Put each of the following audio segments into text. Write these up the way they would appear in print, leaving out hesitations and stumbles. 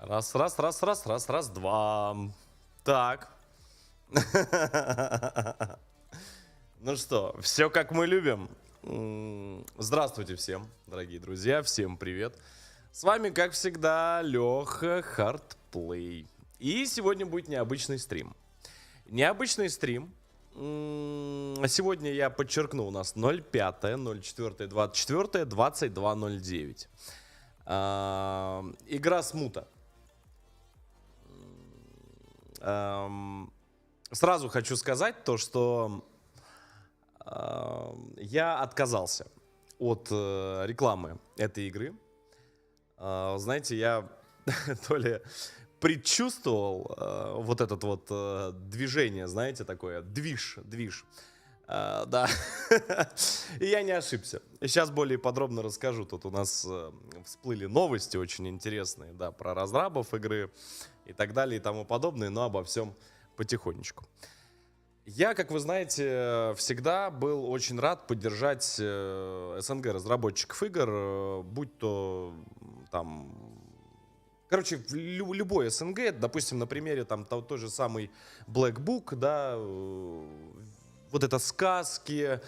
Раз, два. Так. Ну что, все как мы любим. Здравствуйте всем, дорогие друзья, всем привет. С вами, как всегда, Леха Хардплей. И сегодня будет необычный стрим. Необычный стрим. Сегодня я подчеркну, у нас 05.04.24.22.09. Игра Смута. Сразу хочу сказать то, что я отказался от рекламы этой игры. Знаете, я то ли предчувствовал вот это вот движение, знаете, такое, движ. Да, и я не ошибся. Сейчас более подробно расскажу. Тут у нас всплыли новости очень интересные, да, про разрабов игры и так далее и тому подобное, но обо всем потихонечку. Я, как вы знаете, всегда был очень рад поддержать СНГ разработчиков игр, будь то там... Короче, любой СНГ, допустим, на примере там той же самый Black Book, да, вот это сказки,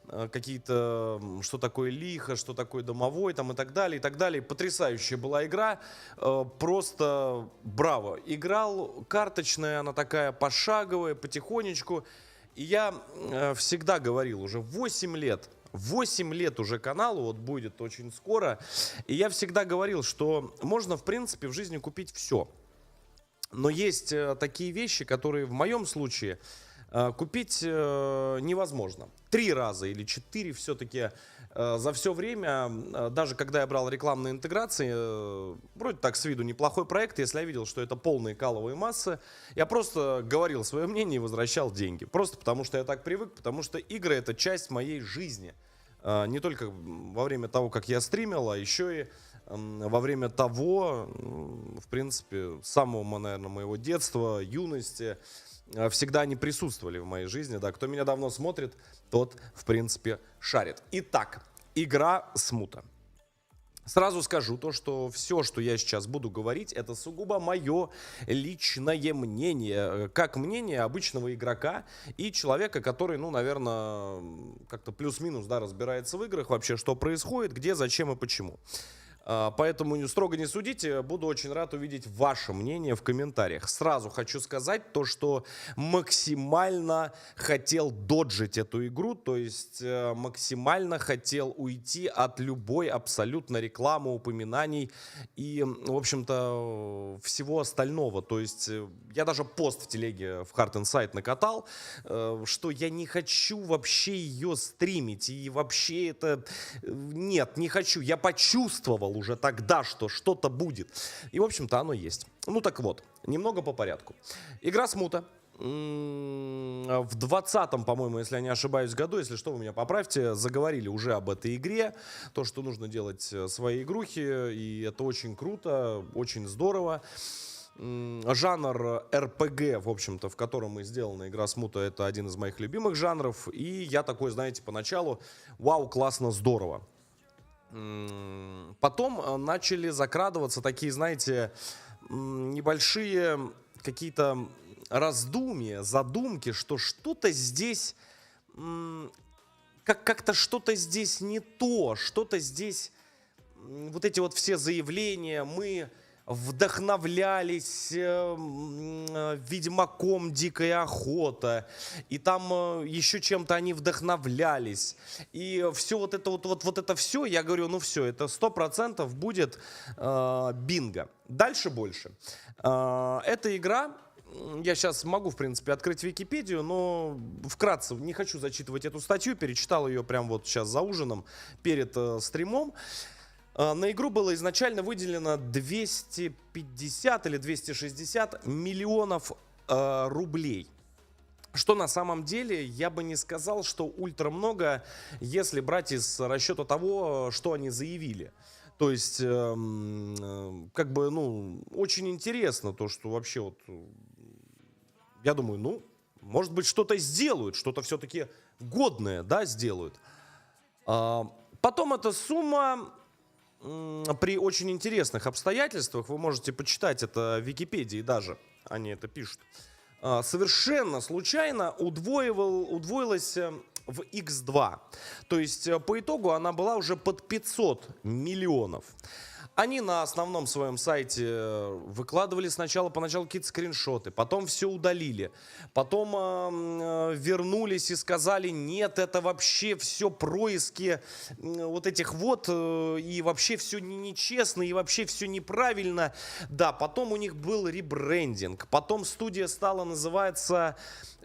какие-то, что такое лихо, что такое домовой, там и так далее, и так далее. Потрясающая была игра, просто браво. Играл, карточная, она такая пошаговая, потихонечку. И я всегда говорил, уже 8 лет уже каналу, вот будет очень скоро. И я всегда говорил, что можно, в принципе, в жизни купить все. Но есть такие вещи, которые в моем случае купить невозможно. 3 раза или 4 все-таки за все время, даже когда я брал рекламные интеграции, вроде так с виду неплохой проект, если я видел, что это полные каловые массы, я просто говорил свое мнение и возвращал деньги. Просто потому что я так привык, потому что игры — это часть моей жизни. Не только во время того, как я стримил, а еще и во время того, в принципе, с самого, наверное, моего детства, юности, всегда они присутствовали в моей жизни. Да, кто меня давно смотрит, тот, в принципе, шарит. Итак, игра Смута. Сразу скажу то, что все, что я сейчас буду говорить, это сугубо мое личное мнение. Как мнение обычного игрока и человека, который, ну, наверное, как-то плюс-минус, да, разбирается в играх, вообще, что происходит, где, зачем и почему. Поэтому строго не судите, буду очень рад увидеть ваше мнение в комментариях. Сразу хочу сказать то, что максимально хотел доджить эту игру, то есть максимально хотел уйти от любой абсолютно рекламы, упоминаний и, в общем-то, всего остального. То есть я даже пост в телеге в Hard Insight накатал, что я не хочу вообще ее стримить, и вообще это... Нет, не хочу. Я почувствовал уже тогда, что что-то будет. И, в общем-то, оно есть. Ну, так вот, немного по порядку. Игра Смута. В 20-м, по-моему, если я не ошибаюсь, году, если что, вы меня поправьте, заговорили уже об этой игре. То, что нужно делать свои игрухи, и это очень круто, очень здорово. Жанр РПГ, в общем-то, в котором и сделана игра Смута, это один из моих любимых жанров. И я такой, знаете, поначалу, вау, классно, здорово. Потом начали закрадываться такие, знаете, небольшие какие-то раздумья, задумки, что что-то здесь, как-то что-то здесь не то, что-то здесь, вот эти вот все заявления, мы вдохновлялись Ведьмаком Дикая Охота, и там еще чем-то они вдохновлялись, и все вот это все, я говорю, ну все, это 100% будет бинго. Дальше больше. Эта игра, я сейчас могу, в принципе, открыть Википедию, но вкратце, не хочу зачитывать эту статью, перечитал ее прямо вот сейчас за ужином, перед стримом. На игру было изначально выделено 250 или 260 миллионов рублей. Что на самом деле, я бы не сказал, что ультра много, если брать из расчета того, что они заявили. То есть, как бы, ну, очень интересно то, что вообще вот, я думаю, ну, может быть, что-то сделают, что-то все-таки годное, да, сделают. Потом эта сумма при очень интересных обстоятельствах, вы можете почитать это в Википедии даже, они это пишут, совершенно случайно удвоилась в X2. То есть по итогу она была уже под 500 миллионов. Они на основном своем сайте выкладывали поначалу какие-то скриншоты, потом все удалили, потом вернулись и сказали, нет, это вообще все происки вот этих вот, и вообще все нечестно, и вообще все неправильно. Да, потом у них был ребрендинг, потом студия стала называться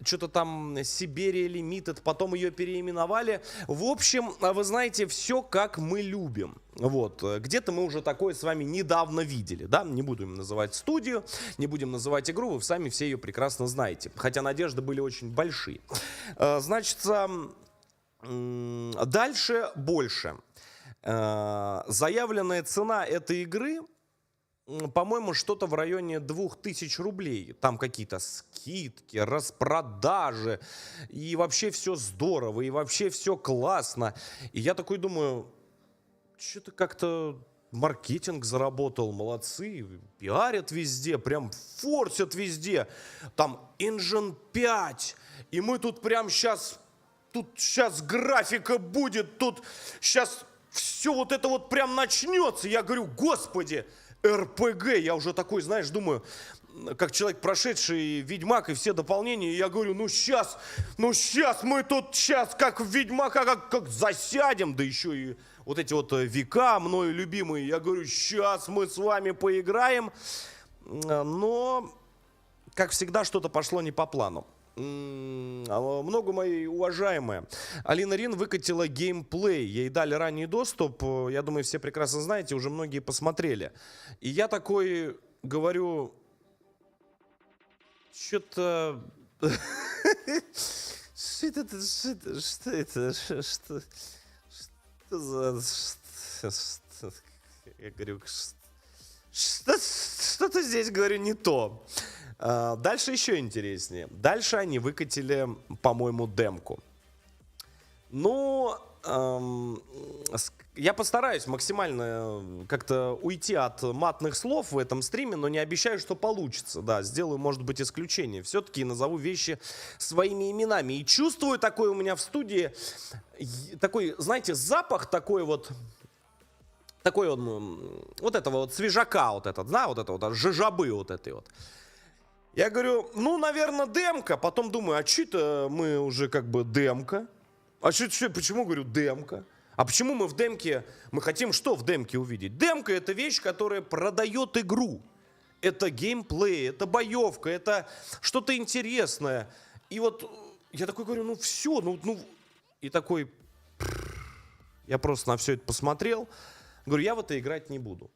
что-то там Siberia Limited, потом ее переименовали. В общем, вы знаете, все как мы любим. Вот, где-то мы уже такое с вами недавно видели, да, не будем называть студию, не будем называть игру, вы сами все ее прекрасно знаете, хотя надежды были очень большие. Значит, дальше больше. Заявленная цена этой игры, по-моему, что-то в районе 2000 рублей. Там какие-то скидки, распродажи, и вообще все здорово, и вообще все классно. И я такой думаю, что-то как-то маркетинг заработал, молодцы, пиарят везде, прям форсят везде. Там Engine 5, и мы тут прям сейчас графика будет, тут сейчас все вот это вот прям начнется. Я говорю, господи, РПГ, я уже такой, знаешь, думаю, как человек, прошедший Ведьмак и все дополнения, и я говорю, ну сейчас мы тут как в Ведьмака, как засядем, да еще и вот эти вот века мною любимые, я говорю, сейчас мы с вами поиграем, но, как всегда, что-то пошло не по плану. Много моей уважаемая Алина Рин выкатила геймплей, ей дали ранний доступ, я думаю, все прекрасно знаете, уже многие посмотрели. И я такой говорю, что-то... Что это? Что за... Я говорю, что-то здесь, говорю, не то. Дальше еще интереснее. Дальше они выкатили, по-моему, демку. Ну, я постараюсь максимально как-то уйти от матных слов в этом стриме, но не обещаю, что получится. Да, сделаю, может быть, исключение. Все-таки назову вещи своими именами. И чувствую такой у меня в студии, такой, знаете, запах такой вот этого вот свежака, вот этот, да, вот это вот, жижабы вот этой вот. Я говорю, ну, наверное, демка. Потом думаю, а что-то мы уже как бы демка. А почему, говорю, демка? А почему мы в демке, мы хотим что в демке увидеть? Демка — это вещь, которая продает игру. Это геймплей, это боевка, это что-то интересное. И вот я такой говорю, ну все, И такой, я просто на все это посмотрел. Говорю, я в это играть не буду.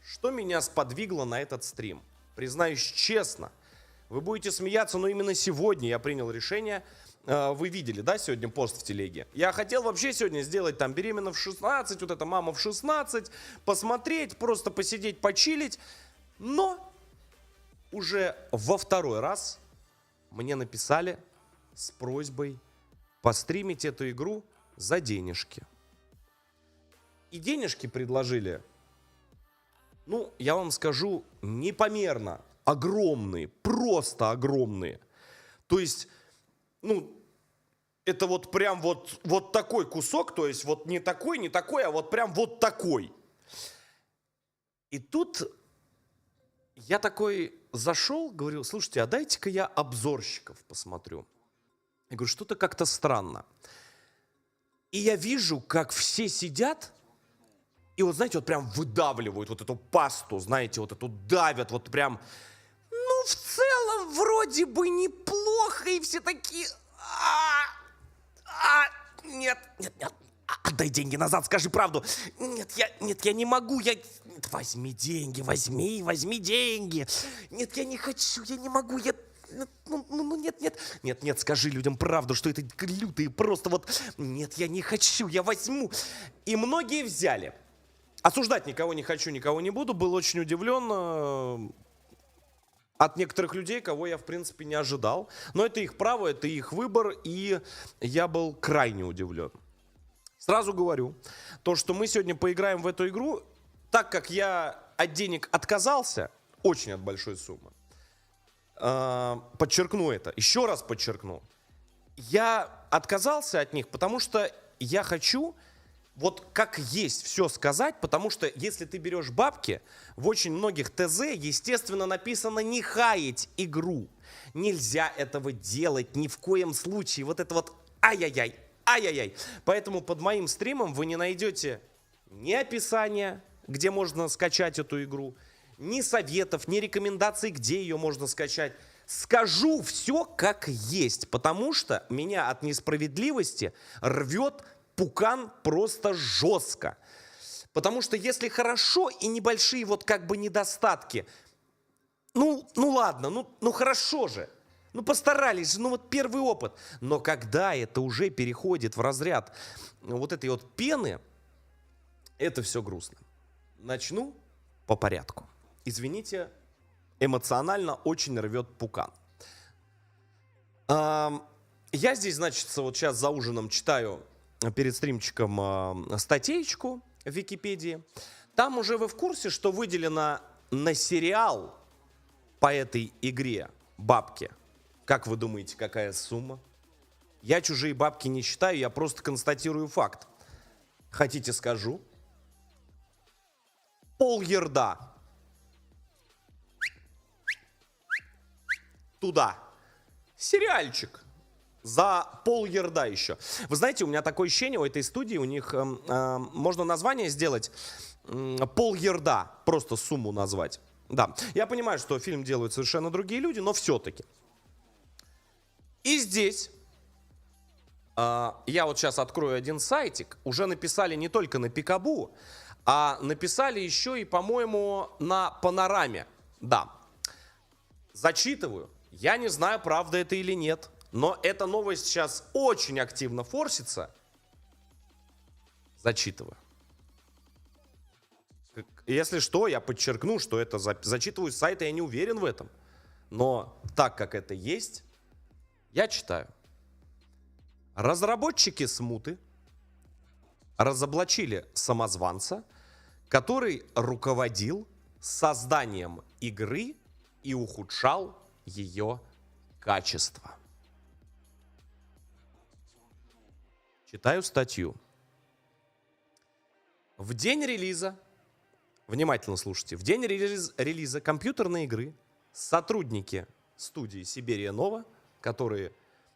Что меня сподвигло на этот стрим? Признаюсь честно, вы будете смеяться, но именно сегодня я принял решение. Вы видели, да, сегодня пост в телеге? Я хотел вообще сегодня сделать там беременна в 16, вот эта мама в 16, посмотреть, просто посидеть, почилить. Но уже во второй раз мне написали с просьбой постримить эту игру за денежки. И денежки предложили, ну, я вам скажу, непомерно огромные, просто огромные. То есть, ну, это вот прям вот такой кусок, то есть вот не такой, а вот прям вот такой. И тут я такой зашел, говорю, слушайте, а дайте-ка я обзорщиков посмотрю. Я говорю, что-то как-то странно. И я вижу, как все сидят, и вот, знаете, вот прям выдавливают вот эту пасту, знаете, вот эту давят, вот прям, ну, в целом, вроде бы неплохо, и все такие, нет, отдай деньги назад, скажи правду. Нет, я не могу, возьми деньги, возьми деньги. Нет, я не хочу, я не могу, нет, скажи людям правду, что это лютые просто вот, нет, я не хочу, я возьму. И многие взяли. Осуждать никого не хочу, никого не буду. Был очень удивлен от некоторых людей, кого я, в принципе, не ожидал. Но это их право, это их выбор, и я был крайне удивлен. Сразу говорю, то, что мы сегодня поиграем в эту игру, так как я от денег отказался, очень от большой суммы, подчеркну это, еще раз подчеркну, я отказался от них, потому что я хочу вот как есть все сказать, потому что если ты берешь бабки, в очень многих ТЗ, естественно, написано не хаять игру. Нельзя этого делать ни в коем случае. Вот это вот ай-яй-яй, ай-яй-яй. Поэтому под моим стримом вы не найдете ни описания, где можно скачать эту игру, ни советов, ни рекомендаций, где ее можно скачать. Скажу все как есть, потому что меня от несправедливости рвет пукан просто жестко. Потому что если хорошо и небольшие вот как бы недостатки, ну ладно, ну хорошо же, ну постарались же, ну вот первый опыт. Но когда это уже переходит в разряд вот этой вот пены, это все грустно. Начну по порядку. Извините, эмоционально очень рвет пукан. Я здесь, значит, вот сейчас за ужином читаю перед стримчиком статейку в Википедии. Там уже вы в курсе, что выделено на сериал по этой игре бабки. Как вы думаете, какая сумма? Я чужие бабки не считаю, я просто констатирую факт. Хотите, скажу? Полярда. Туда. Сериальчик. За полярда еще. Вы знаете, у меня такое ощущение, у этой студии, у них можно название сделать полярда. Просто сумму назвать. Да, я понимаю, что фильм делают совершенно другие люди, но все-таки. И здесь я вот сейчас открою один сайтик. Уже написали не только на Пикабу, а написали еще и, по-моему, на Панораме. Да. Зачитываю. Я не знаю, правда это или нет. Но эта новость сейчас очень активно форсится. Зачитываю. Если что, я подчеркну, что это зачитываю с сайта, я не уверен в этом. Но так как это есть, я читаю. Разработчики Смуты разоблачили самозванца, который руководил созданием игры и ухудшал ее качество. Читаю статью. В день релиза, внимательно слушайте, в день релиза компьютерной игры сотрудники студии Сибирия Нова, которые,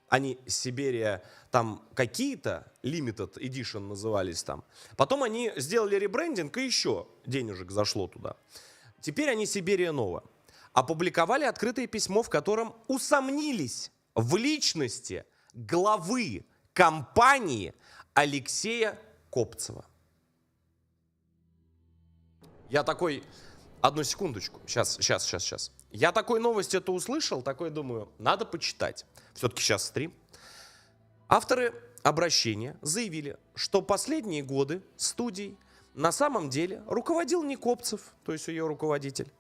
они Сибирия, там какие-то Limited Edition назывались там, потом они сделали ребрендинг и еще денежек зашло туда. Теперь они Сибирия Нова. Опубликовали открытое письмо, в котором усомнились в личности главы компании Алексея Копцева. Я такой, одну секундочку, сейчас. Я такой новость это услышал, такой думаю, надо почитать. Все-таки сейчас стрим. Авторы обращения заявили, что последние годы студией на самом деле руководил не Копцев, то есть ее руководитель,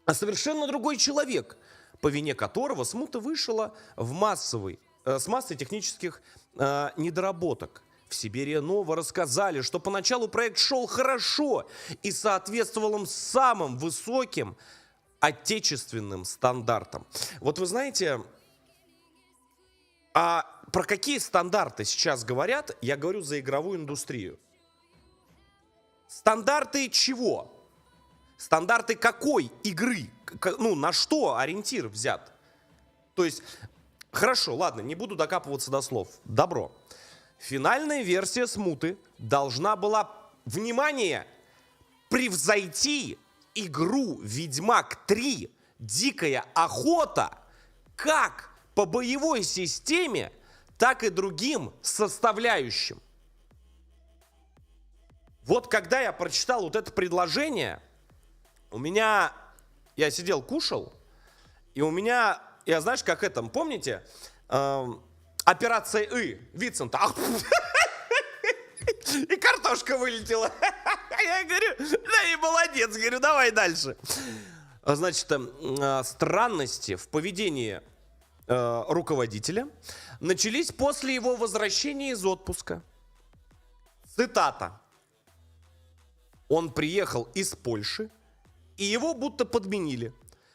а совершенно другой человек, по вине которого Смута вышла с массой технических недоработок. В Сибирия Нова рассказали, что поначалу проект шел хорошо и соответствовал им самым высоким отечественным стандартам. Вот вы знаете, а про какие стандарты сейчас говорят, я говорю за игровую индустрию. Стандарты чего? Стандарты какой игры? Ну, на что ориентир взят? То есть, хорошо, ладно, не буду докапываться до слов. Добро. Финальная версия Смуты должна была, внимание, превзойти игру «Ведьмак 3. Дикая охота» как по боевой системе, так и другим составляющим. Вот когда я прочитал вот это предложение, я сидел, кушал, и у меня, я знаешь, как это, помните, операция Вицента. И картошка вылетела. Я говорю, да и молодец, говорю, давай дальше. Значит, странности в поведении руководителя начались после его возвращения из отпуска. Цитата. Он приехал из Польши, и его будто подменили.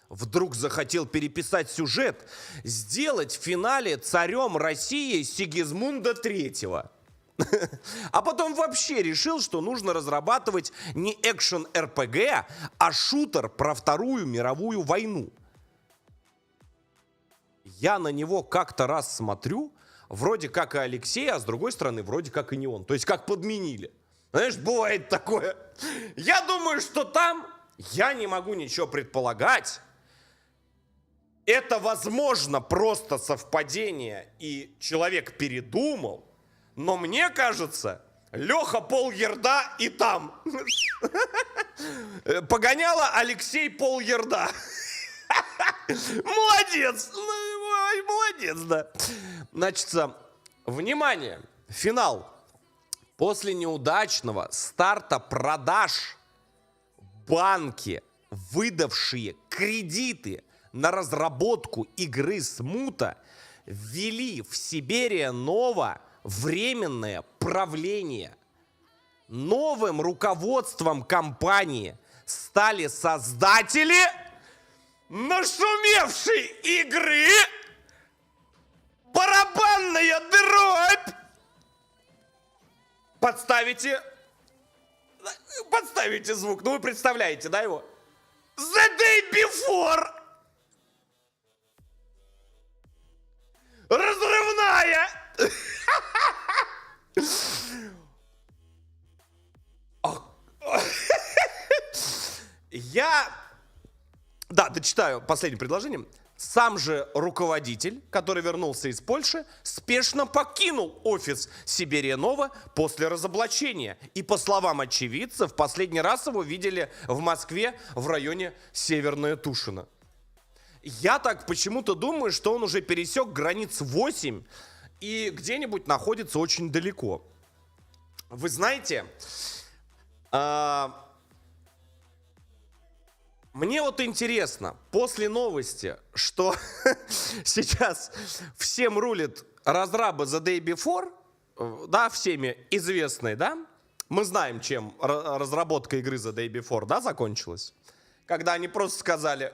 Вдруг захотел переписать сюжет, сделать в финале царем России Сигизмунда III. А потом вообще решил, что нужно разрабатывать не экшен-РПГ, а шутер про Вторую мировую войну. Я на него как-то раз смотрю, вроде как и Алексей, а с другой стороны, вроде как и не он. То есть как подменили. Знаешь, бывает такое. Я думаю, что там я не могу ничего предполагать. Это, возможно, просто совпадение, и человек передумал. Но мне кажется, Леха полярда и там. Погоняло Алексей полярда. Молодец. Молодец, да. Значит, внимание, финал. После неудачного старта продаж банки, выдавшие кредиты на разработку игры Смута, ввели в Сиберия Нова временное правление. Новым руководством компании стали создатели нашумевшей игры «Барабанная дробь». Подставите звук, ну вы представляете, да, его? The Day Before. Разрывная. Да, дочитаю последнее предложение. Сам же руководитель, который вернулся из Польши, спешно покинул офис Сиберия Нова после разоблачения. И, по словам очевидцев, в последний раз его видели в Москве в районе Северная Тушино. Я так почему-то думаю, что он уже пересек границ 8 и где-нибудь находится очень далеко. Вы знаете, мне вот интересно, после новости, что сейчас всем рулит разрабы The Day Before, да, всеми известной, да, мы знаем, чем разработка игры The Day Before, да, закончилась, когда они просто сказали,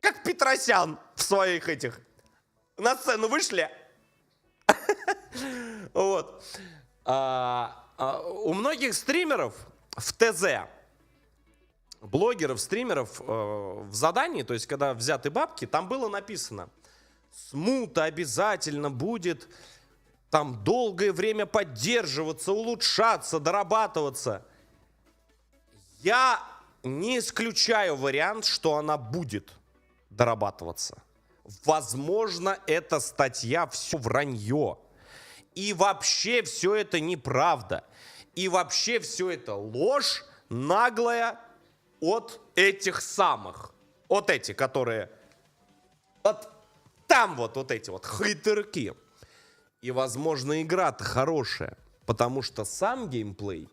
как Петросян в своих этих, на сцену вышли, вот, у многих стримеров в ТЗ, блогеров, стримеров в задании, то есть когда взяты бабки, там было написано: Смута обязательно будет там долгое время поддерживаться, улучшаться, дорабатываться. Я не исключаю вариант, что она будет дорабатываться. Возможно, эта статья все вранье. И вообще все это неправда. И вообще все это ложь наглая, от этих самых, от этих, которые, вот там вот эти вот хейтерки. И, возможно, игра-то хорошая, потому что сам геймплей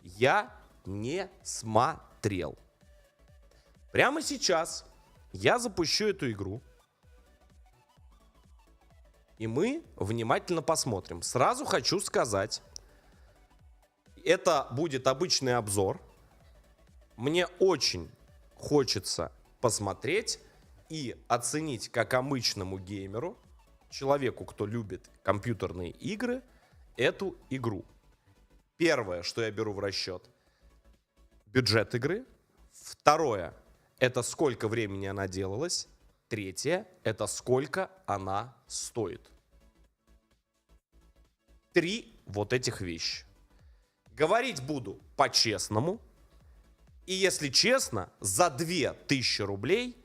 я не смотрел. Прямо сейчас я запущу эту игру, и мы внимательно посмотрим. Сразу хочу сказать, это будет обычный обзор. Мне очень хочется посмотреть и оценить как обычному геймеру, человеку, кто любит компьютерные игры, эту игру. Первое, что я беру в расчет, бюджет игры. Второе, это сколько времени она делалась. Третье, это сколько она стоит. 3 вот этих вещи. Говорить буду по-честному. И если честно, за 2000 рублей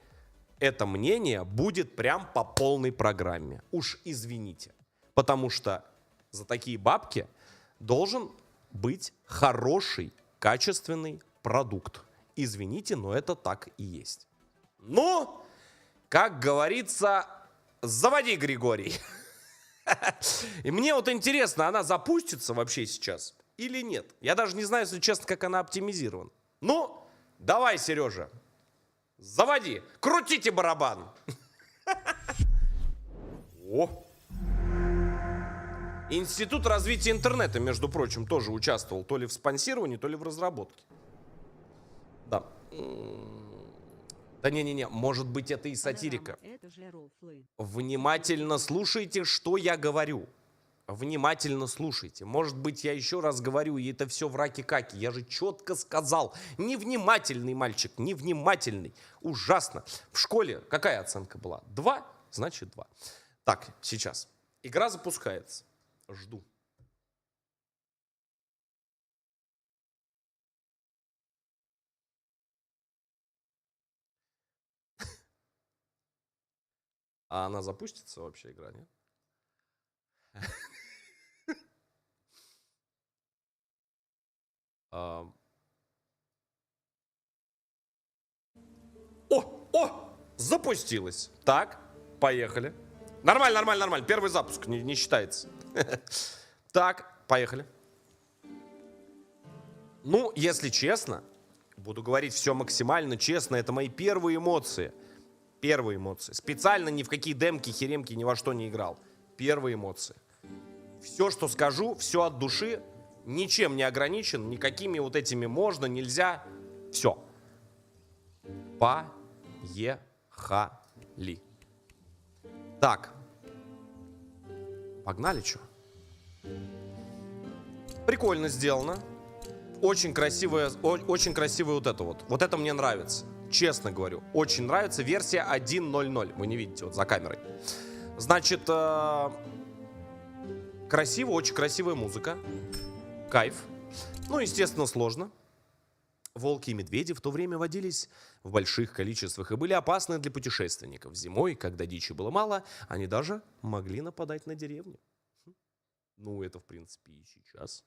это мнение будет прям по полной программе. Уж извините. Потому что за такие бабки должен быть хороший, качественный продукт. Извините, но это так и есть. Ну, как говорится, заводи, Григорий. И мне вот интересно, она запустится вообще сейчас или нет? Я даже не знаю, если честно, как она оптимизирована. Ну, давай, Сережа, заводи, крутите барабан. О! Институт развития интернета, между прочим, тоже участвовал то ли в спонсировании, то ли в разработке. Да. Да не-не-не, может быть, это и сатирика. Внимательно слушайте, что я говорю. Внимательно слушайте. Может быть, я еще раз говорю, и это все враки-каки. Я же четко сказал. Невнимательный мальчик, невнимательный. Ужасно. В школе какая оценка была? 2, значит 2. Так, сейчас. Игра запускается. Жду. А она запустится вообще, игра, нет? О! Запустилась. Так, поехали. Нормально. Первый запуск не считается. Так, поехали. Ну, если честно, буду говорить все максимально честно, это мои первые эмоции. Первые эмоции. Специально ни в какие демки, херемки, ни во что не играл. Первые эмоции. Все, что скажу, все от души, ничем не ограничен, никакими вот этими можно, нельзя. Все. Поехали. Так. Погнали, что? Прикольно сделано. Очень красивая вот это вот. Вот это мне нравится. Честно говорю. Очень нравится версия 1.0.0. Вы не видите вот за камерой. Значит, красиво, очень красивая музыка. Кайф. Ну, естественно, сложно. Волки и медведи в то время водились в больших количествах и были опасны для путешественников. Зимой, когда дичи было мало, они даже могли нападать на деревню. Ну, это, в принципе, и сейчас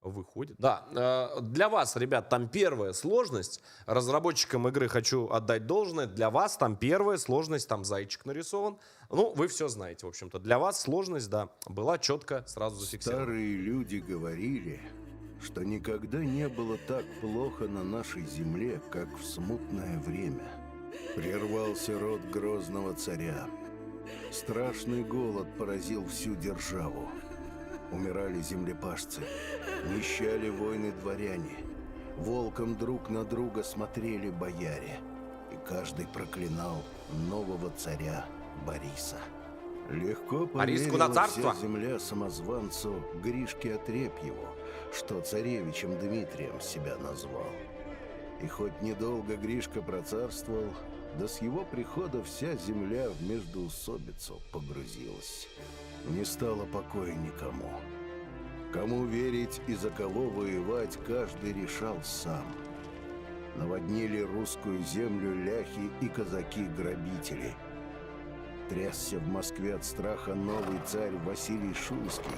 выходит. Да, для вас, ребят, там первая сложность. Разработчикам игры хочу отдать должное. Для вас там первая сложность, там зайчик нарисован. Ну, вы все знаете, в общем-то. Для вас сложность, да, была четко сразу зафиксирована. Старые люди говорили, что никогда не было так плохо на нашей земле, как в смутное время. Прервался род грозного царя. Страшный голод поразил всю державу. Умирали землепашцы, нищали воины-дворяне. Волком друг на друга смотрели бояре. И каждый проклинал нового царя Бориса. Легко поверила вся земля самозванцу Гришке Отрепьеву, что царевичем Дмитрием себя назвал. И хоть недолго Гришка процарствовал, да с его прихода вся земля в междоусобицу погрузилась. Не стало покоя никому. Кому верить и за кого воевать, каждый решал сам. Наводнили русскую землю ляхи и казаки-грабители. Трясся в Москве от страха новый царь Василий Шуйский.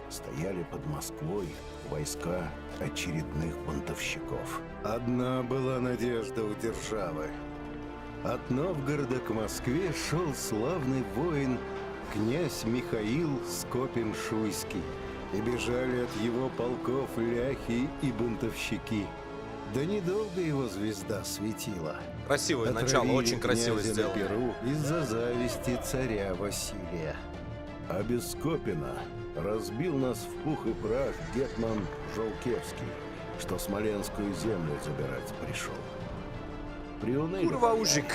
Стояли под Москвой войска очередных бунтовщиков. Одна была надежда у державы. От Новгорода к Москве шел славный воин князь Михаил Скопин-Шуйский. И бежали от его полков ляхи и бунтовщики. Да недолго его звезда светила. Красивое начало, очень красиво сделано. Перу из-за зависти царя Василия. А без Скопина разбил нас в пух и прах гетман Жолкевский, что Смоленскую землю забирать пришел. Приуныли Курва-ужик.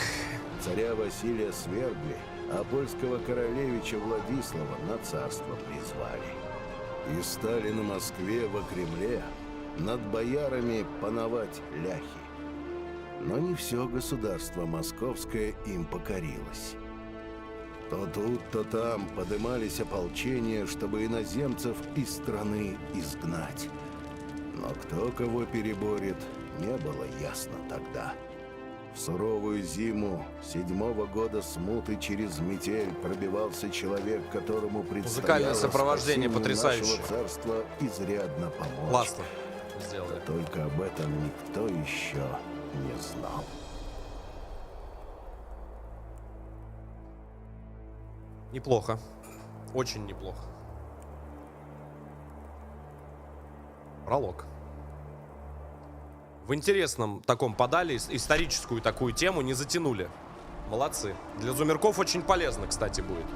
Царя Василия свергли, а польского королевича Владислава на царство призвали. И стали на Москве во Кремле над боярами пановать ляхи. Но не все государство московское им покорилось. То тут, то там подымались ополчения, чтобы иноземцев из страны изгнать. Но кто кого переборет, не было ясно тогда. В суровую зиму 7-го года смуты через метель пробивался человек, которому музыкальное сопровождение потрясающее. Царства изрядно помочь. Классно сделали. Да только об этом никто еще не знал. Неплохо. Очень неплохо. Пролог. В интересном таком подали, историческую такую тему не затянули. Молодцы. Для зумерков очень полезно, кстати, будет.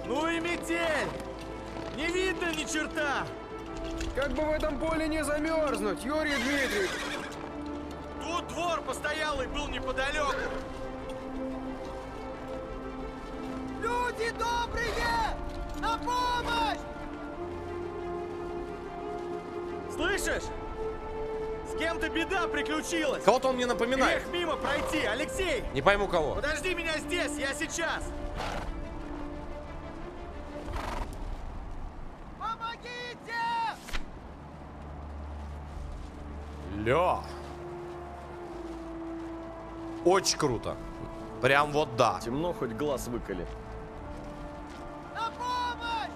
Ну и метель! Не видно ни черта! Как бы в этом поле не замерзнуть, Юрий Дмитриевич! Тут двор постоялый был неподалеку. Люди добрые! На помощь! Слышишь? С кем-то беда приключилась. Кого-то он мне напоминает. Грех мимо пройти, Алексей! Не пойму кого. Подожди меня здесь, я сейчас! Помогите! Ля. Очень круто. Прям вот да. Темно, хоть глаз выколи. На помощь!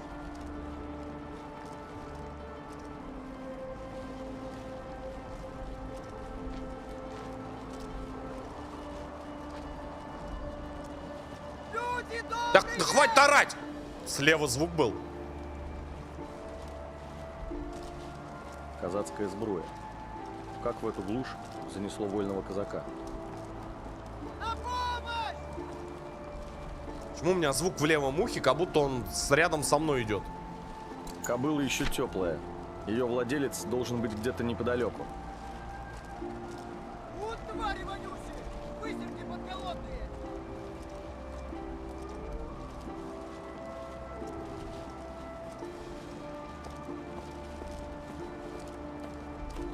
Люди добрые! Так, да хватит орать! Слева звук был. Казацкая сбруя. Как в эту глушь занесло вольного казака? На помощь! Почему у меня звук в левом ухе, как будто он рядом со мной идет? Кобыла еще теплая. Ее владелец должен быть где-то неподалеку. Вот твари вонючие! Высерки подколодные!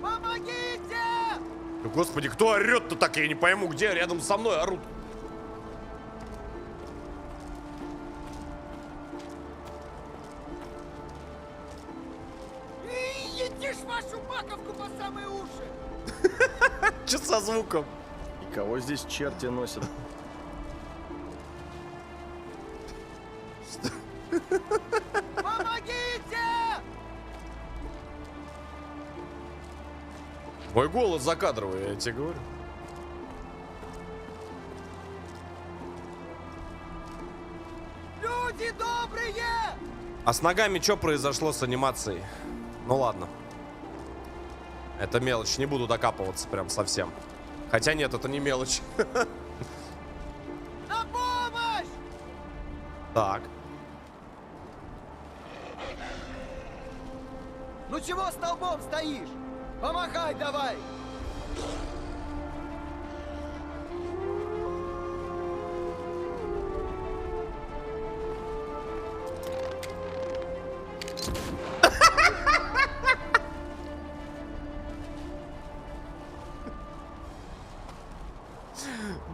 Помогите! Господи, кто орет-то так? Я не пойму, где рядом со мной орут. И едишь вашу маковку по самые уши! Че со звуком? И кого здесь черти носят? Помогите! Мой голос закадровый, я тебе говорю. Люди добрые! А с ногами что произошло с анимацией? Ну ладно. Это мелочь, не буду докапываться прям совсем. Хотя нет, это не мелочь. На помощь! Так. Ну чего столбом стоишь? Помахай давай!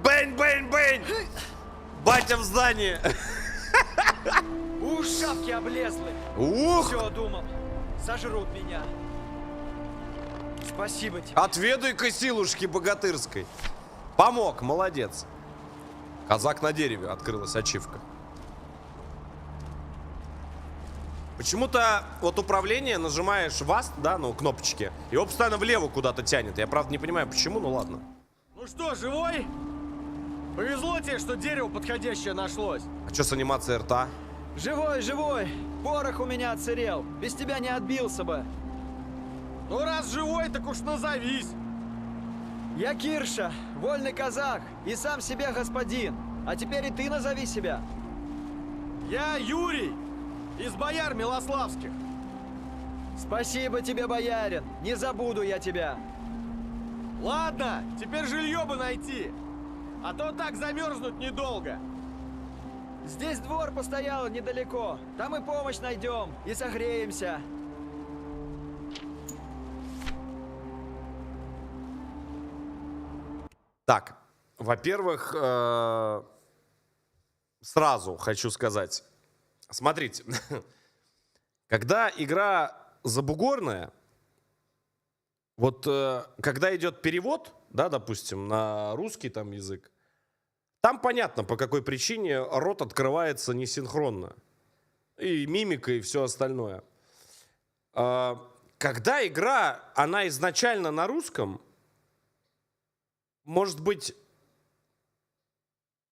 Бэнь, бэнь, бэнь! Батя в здании! Уж шапки облезлы. Ух! Все думал. Сожрут меня. Спасибо тебе. Отведай-ка силушки богатырской. Помог, молодец. Казак на дереве, открылась ачивка. Почему-то вот управление нажимаешь вас, да, ну, кнопочки, и его постоянно влево куда-то тянет. Я, правда, не понимаю, почему, ну ладно. Ну что, живой? Повезло тебе, что дерево подходящее нашлось. А что с анимацией рта? Живой, живой! Порох у меня отсырел. Без тебя не отбился бы. Ну раз живой, так уж назовись. Я Кирша, вольный казах и сам себе господин. А теперь и ты назови себя. Я Юрий, из бояр Милославских. Спасибо тебе, боярин. Не забуду я тебя. Ладно, теперь жилье бы найти. А то так замерзнуть недолго. Здесь двор постоял недалеко. Там и помощь найдем, и согреемся. Так, во-первых, сразу хочу сказать. Смотрите, когда игра забугорная, вот когда идет перевод, да, допустим, на русский там язык, там понятно, по какой причине рот открывается несинхронно. И мимика, и все остальное. Когда игра, она изначально на русском, может быть,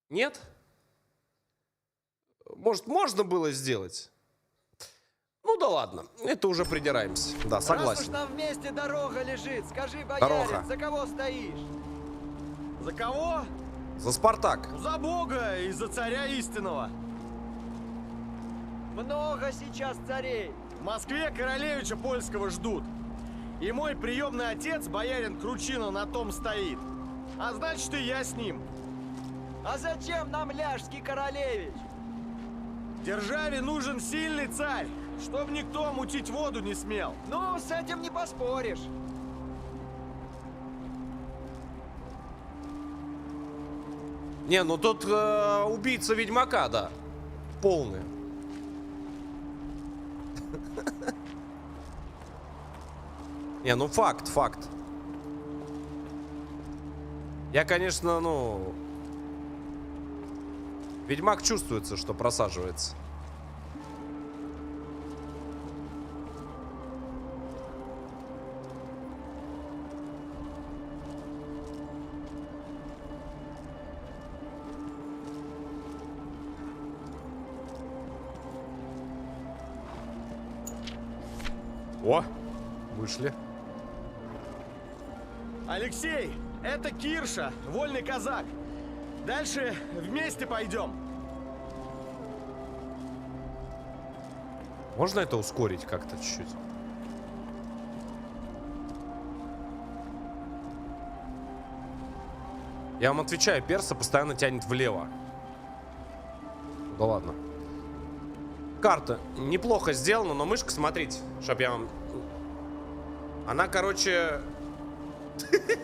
нет? Может, можно было сделать? Ну да ладно, это уже придираемся. Да, Раз уж согласен. нам вместе дорога лежит, скажи, боярин, Дорога. за кого стоишь? За кого? За Спартак. Ну, за Бога и за царя истинного. Много сейчас царей. В Москве королевича польского ждут. И мой приемный отец, боярин Кручина, на том стоит. А значит, и я с ним. А зачем нам ляжский королевич? Державе нужен сильный царь, чтоб никто мутить воду не смел. Ну, с этим не поспоришь. Не, ну тут убийца ведьмака, да. Полный. Не, ну факт. Я, конечно, ну... Ведьмак чувствуется, что просаживается. О, вышли. Алексей, это Кирша, вольный казак. Дальше вместе пойдем. Можно это ускорить как-то чуть-чуть? Я вам отвечаю, перса постоянно тянет влево. Да ладно. Карта неплохо сделана, но мышка, смотрите, чтоб я вам... Она, короче...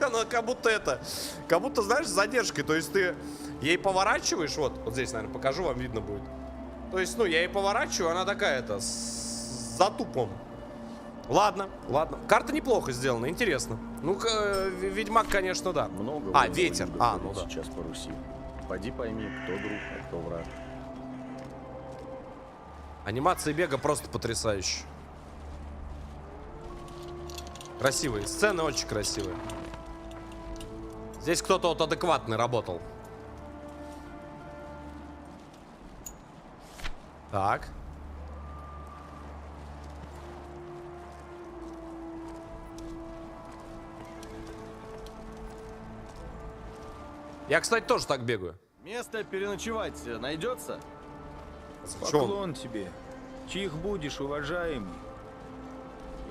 Она как будто, знаешь, с задержкой. То есть ты ей поворачиваешь, вот здесь, наверное, покажу, вам видно будет. То есть, ну, я ей поворачиваю, она такая-то, с затупом. Ладно. Карта неплохо сделана, интересно. Ну, Ведьмак, конечно, да. Много ветер. Ну да. Сейчас по Руси. Поди пойми, кто друг, а кто враг. Анимация бега просто потрясающая. Красивые. Сцены очень красивые. Здесь кто-то вот адекватный работал. Так. Я, кстати, тоже так бегаю. Место переночевать найдется? Чё он? Поклон тебе. Чьих будешь, уважаемый?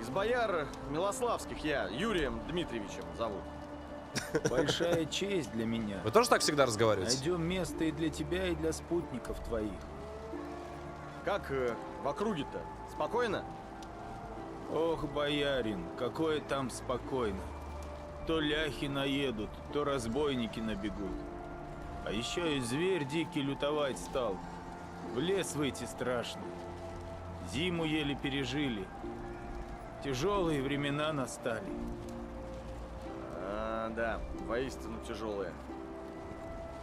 Из бояр Милославских я Юрием Дмитриевичем зовут. Большая честь для меня. Вы тоже так всегда разговариваете? Найдем место и для тебя, и для спутников твоих. Как в округе-то? Спокойно? Ох, боярин, какое там спокойно. То ляхи наедут, то разбойники набегут. А еще и зверь дикий лютовать стал. В лес выйти страшно. Зиму еле пережили. Тяжелые времена настали. Да, воистину тяжелые.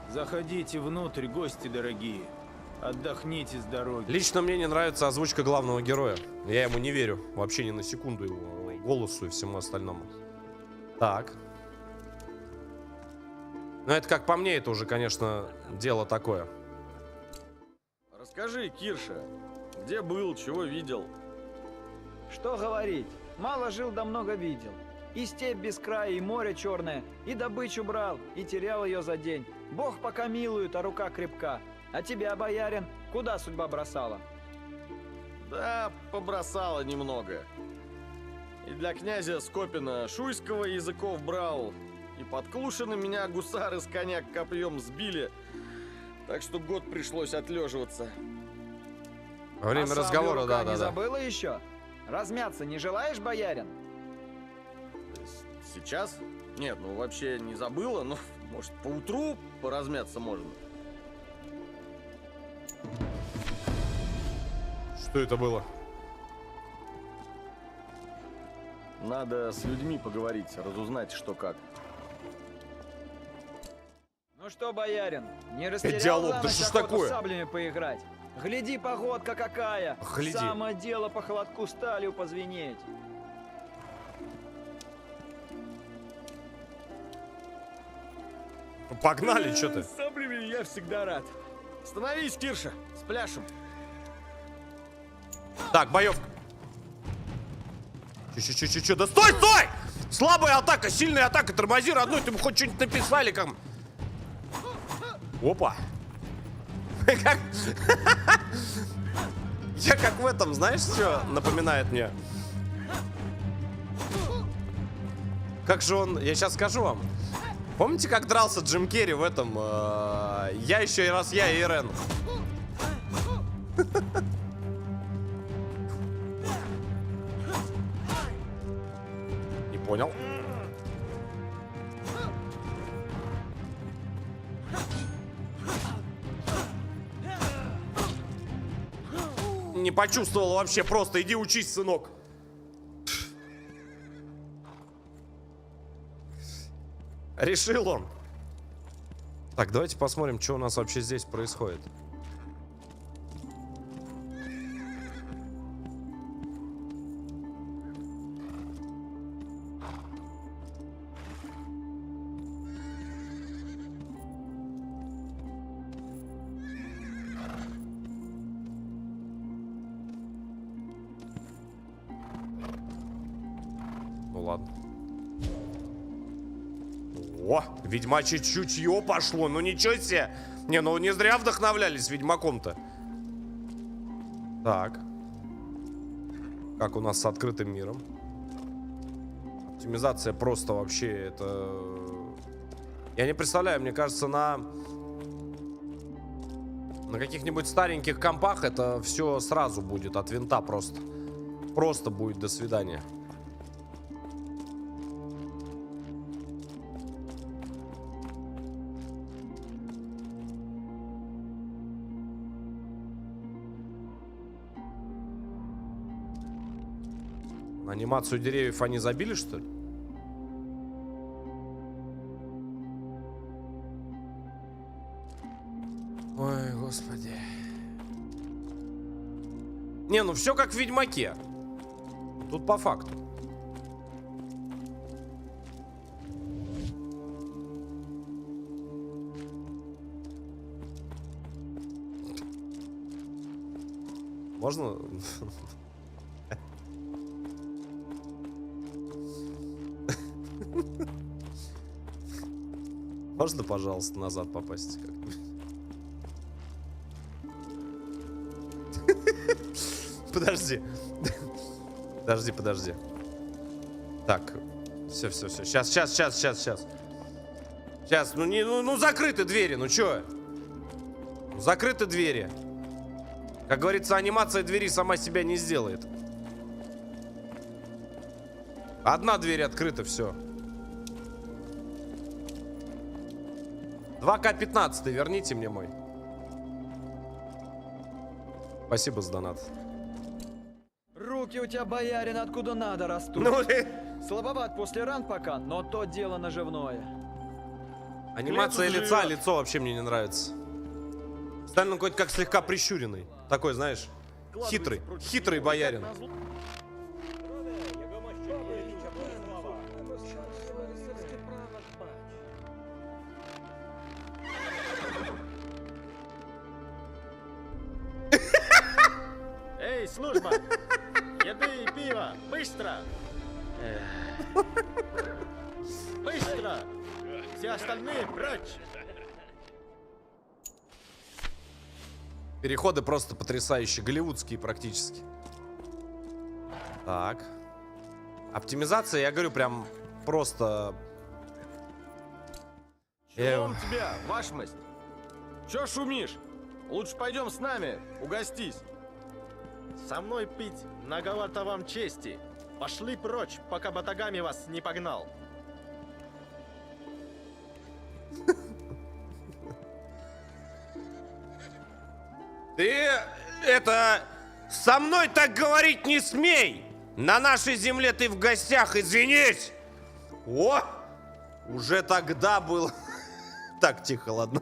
Заходите внутрь, гости дорогие. Отдохните с дороги. Лично мне не нравится озвучка главного героя. Я ему не верю. Вообще ни на секунду его голосу и всему остальному. Так. Ну, это как по мне, это уже, конечно, дело такое. Расскажи, Кирша, где был, чего видел? Что говорить? Мало жил, да много видел. И степь без края, и море черное, и добычу брал, и терял ее за день. Бог пока милует, а рука крепка. А тебя, боярин, куда судьба бросала? Да, побросала немного. И для князя Скопина Шуйского языков брал, и под Клушино меня гусары с коня копьем сбили, так что год пришлось отлеживаться. Во время саблю разговора, рука да. не забыла еще? Размяться не желаешь, боярин? Сейчас? Нет, ну вообще не забыла, но может поутру поразмяться можно. Что это было? Надо с людьми поговорить, разузнать, что как. Ну что, боярин, не растерял диалог, за да ночь что ж охоту такое? с саблями поиграть? Гляди, погодка какая! Гляди. Само дело по холодку сталью позвенеть. Погнали, что ты? С саблями я всегда рад. Становись, Кирша, спляшем. Так, боевка. Че, да стой! Слабая атака, сильная атака, тормози родной, ты бы хоть что-нибудь написали, как... Опа. Как? Я как в этом, знаешь, что напоминает мне? Как же он... Я сейчас скажу вам. Помните, как дрался Джим Керри в этом... Я еще и раз я и Ирен? Не понял. Не почувствовал вообще. Просто иди учись, сынок. Решил он. Так, давайте посмотрим, что у нас вообще здесь происходит. Ну ладно. О, ведьмачье чутье пошло. Ну ничего себе. Не, ну не зря вдохновлялись ведьмаком-то. Так. Как у нас с открытым миром? Оптимизация просто вообще это... Я не представляю, мне кажется, на каких-нибудь стареньких компах это все сразу будет от винта просто. Просто будет до свидания. Анимацию деревьев они забили, что ли? Ой, господи. Не, ну все как в Ведьмаке. Тут по факту. Можно? Можно, пожалуйста, назад попасть как-нибудь? Подожди. Подожди. Так. Все. Сейчас. Сейчас, ну закрыты двери, ну чё? Закрыты двери. Как говорится, анимация двери сама себя не сделает. Одна дверь открыта, все. 2К15, верните мне мой. Спасибо за донат. Руки у тебя, боярин, откуда надо растут. Ну, Слабоват после ран пока, но то дело наживное. анимация Клету лица, живет. лицо вообще мне не нравится. Сталин какой-то как слегка прищуренный. Такой, знаешь, хитрый боярин. Эй, служба! Еды и пиво! Быстро! Быстро! Все остальные прочь! Переходы просто потрясающие, голливудские практически. Так. Оптимизация, я говорю, прям просто... Чего вам тебя, вашмость? Чё шумишь? Лучше пойдем с нами, угостись. Со мной пить многовато вам чести. Пошли прочь, пока батагами вас не погнал. Ты это... Со мной так говорить не смей! На нашей земле ты в гостях, извинись! О! Уже тогда был... Так, тихо, ладно.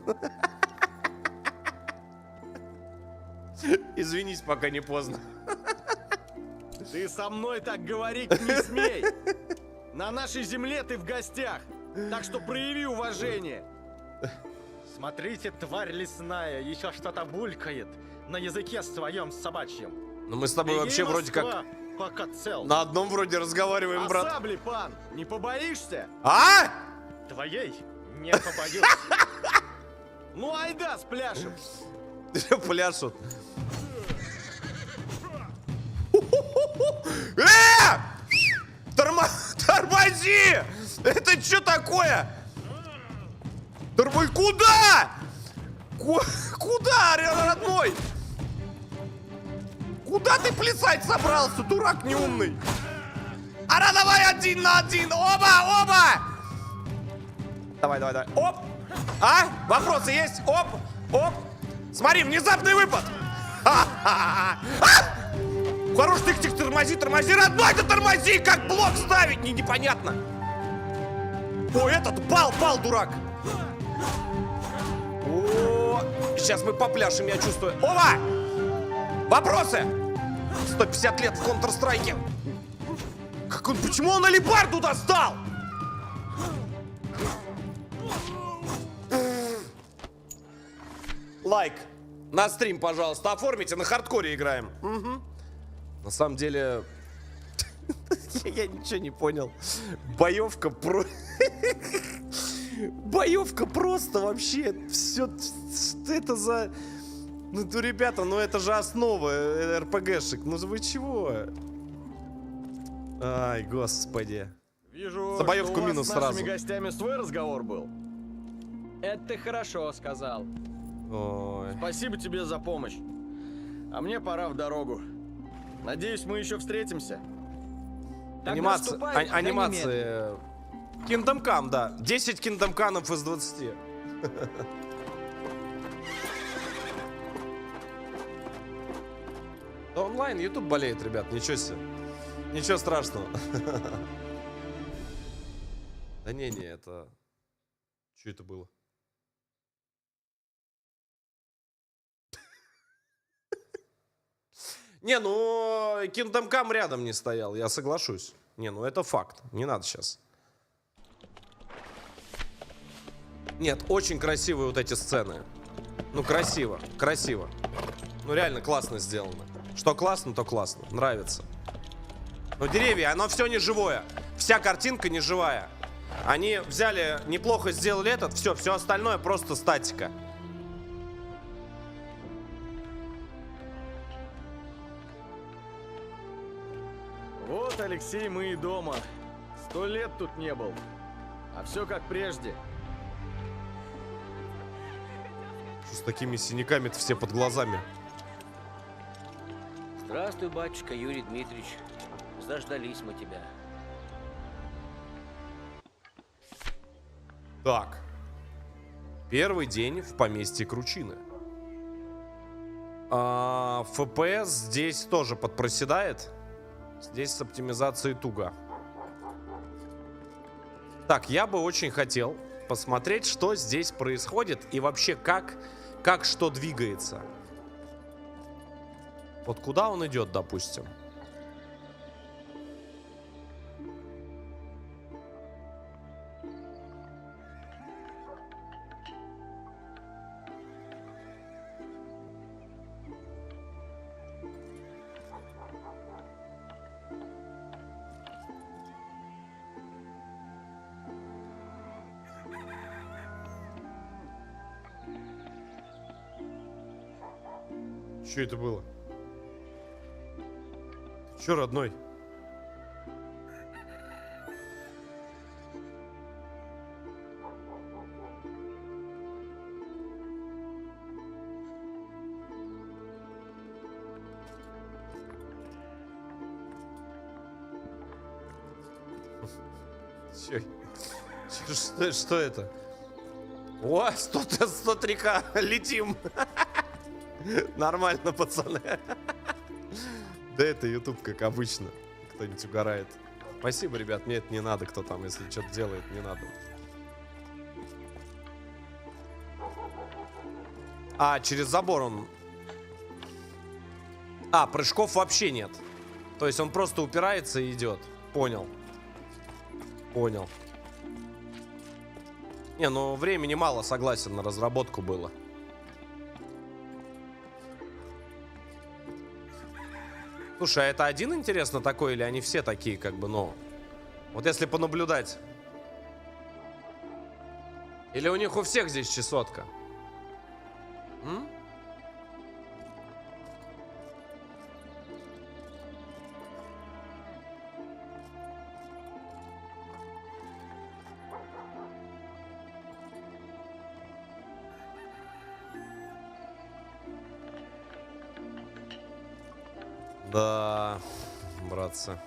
Извинись, пока не поздно. Ты со мной так говорить не смей! На нашей земле ты в гостях, так что прояви уважение. Смотрите, тварь лесная, еще что-то булькает на языке своем собачьем. Ну мы с тобой Беги, вообще вроде Москва, как пока цел. на одном вроде разговариваем, А брат. сабли, пан, не побоишься? А? Твоей не побоюсь. Ну айда, спляшем. Пляшут. Это что такое? Ой, куда? Куда, родной? Куда ты плясать собрался, дурак неумный? Ара, давай 1 на 1. Оба, оба. Давай. Оп. А? Вопросы есть? Оп. Оп. Смотри, внезапный выпад. Хорош, тихо, тормози, родной, ты тормози, как блок ставить, непонятно. О, этот пал, дурак. О, сейчас мы попляшем, я чувствую. Оба! Вопросы! 150 лет в Counter-Strike. Почему он алибарду достал? Лайк. На стрим, пожалуйста, оформите, на хардкоре играем. Угу. На самом деле... Я ничего не понял. Боевка Боевка просто вообще... Все... Что это за... Ну, ребята, ну это же основа РПГшек. Ну вы чего? Ай, господи. Вижу, за боевку что у вас минус с нашими сразу. гостями свой разговор был. Это ты хорошо сказал. Ой. Спасибо тебе за помощь. А мне пора в дорогу. Надеюсь, мы еще встретимся. Анимация. Kingdom Come, да. 10 Kingdom Come из 20. Да онлайн, YouTube болеет, ребят, ничего себе. Ничего страшного. Да не, это... Что это было? Не, ну, Kingdom Come рядом не стоял, я соглашусь. Не, ну это факт, не надо сейчас. Нет, очень красивые вот эти сцены. Ну, красиво. Ну, реально классно сделано. Что классно, то классно. Нравится. Но деревья, оно все не живое. Вся картинка не живая. Они взяли, неплохо сделали этот, все остальное просто статика. Вот, Алексей, мы и дома. 100 лет тут не был. А все как прежде. Что с такими синяками-то все под глазами? Здравствуй, батюшка Юрий Дмитриевич. Заждались мы тебя. Так. Первый день в поместье Кручины. FPS здесь тоже подпроседает. Здесь с оптимизацией туго. Так, я бы очень хотел посмотреть, что здесь происходит и вообще как что двигается. Вот куда он идет, допустим. Что это было? Че, родной? Что это? О, 103К, летим. Нормально, пацаны. Да это YouTube, как обычно. Кто-нибудь угорает. Спасибо, ребят, мне это не надо, кто там, если что-то делает, не надо. А, через забор он... А, прыжков вообще нет. То есть он просто упирается и идет. Понял. Понял. Не, ну времени мало, согласен, на разработку было. Слушай, а это один, интересно, такой, или они все такие, как бы, ну... Вот если понаблюдать. Или у них у всех здесь чесотка? М? Да, братцы.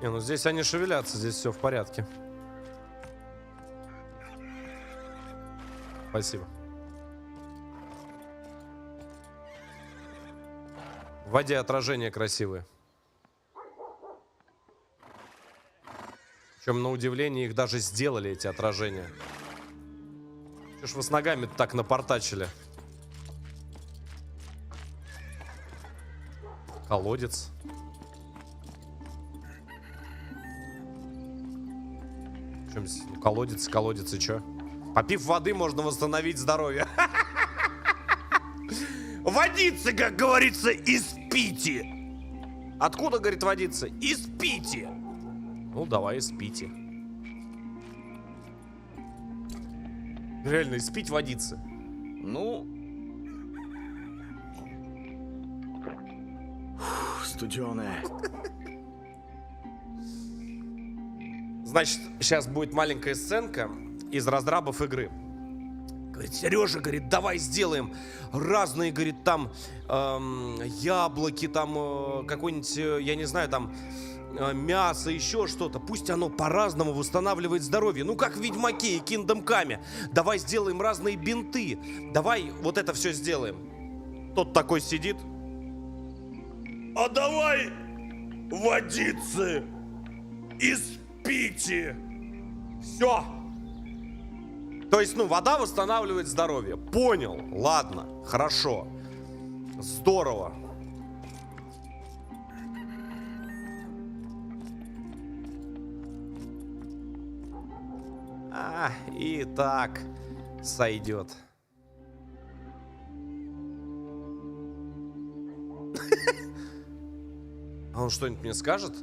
Не, ну здесь они шевелятся, здесь все в порядке. Спасибо. В воде отражения красивые. Причем, на удивление, их даже сделали, эти отражения. Что ж вы с ногами так напортачили? Колодец. Причем здесь колодец и чё? Попив воды, можно восстановить здоровье. Водица, как говорится, из Пити. Откуда, говорит, водица? Из Пити. Ну, давай из Пити. Реально, испить водицы. Ну... Студеная. Значит, сейчас будет маленькая сценка из раздрабов игры. Говорит, Сережа, говорит, давай сделаем разные, говорит, там яблоки, там какой-нибудь, я не знаю, там мясо, еще что-то. Пусть оно по-разному восстанавливает здоровье. Ну, как в Ведьмаке и Kingdom Come. Давай сделаем разные бинты. Давай вот это все сделаем. Тот такой сидит. А давай водицы из Пити. Все. То есть, ну, вода восстанавливает здоровье. Понял. Ладно. Хорошо. Здорово. И так сойдет. А он что-нибудь мне скажет?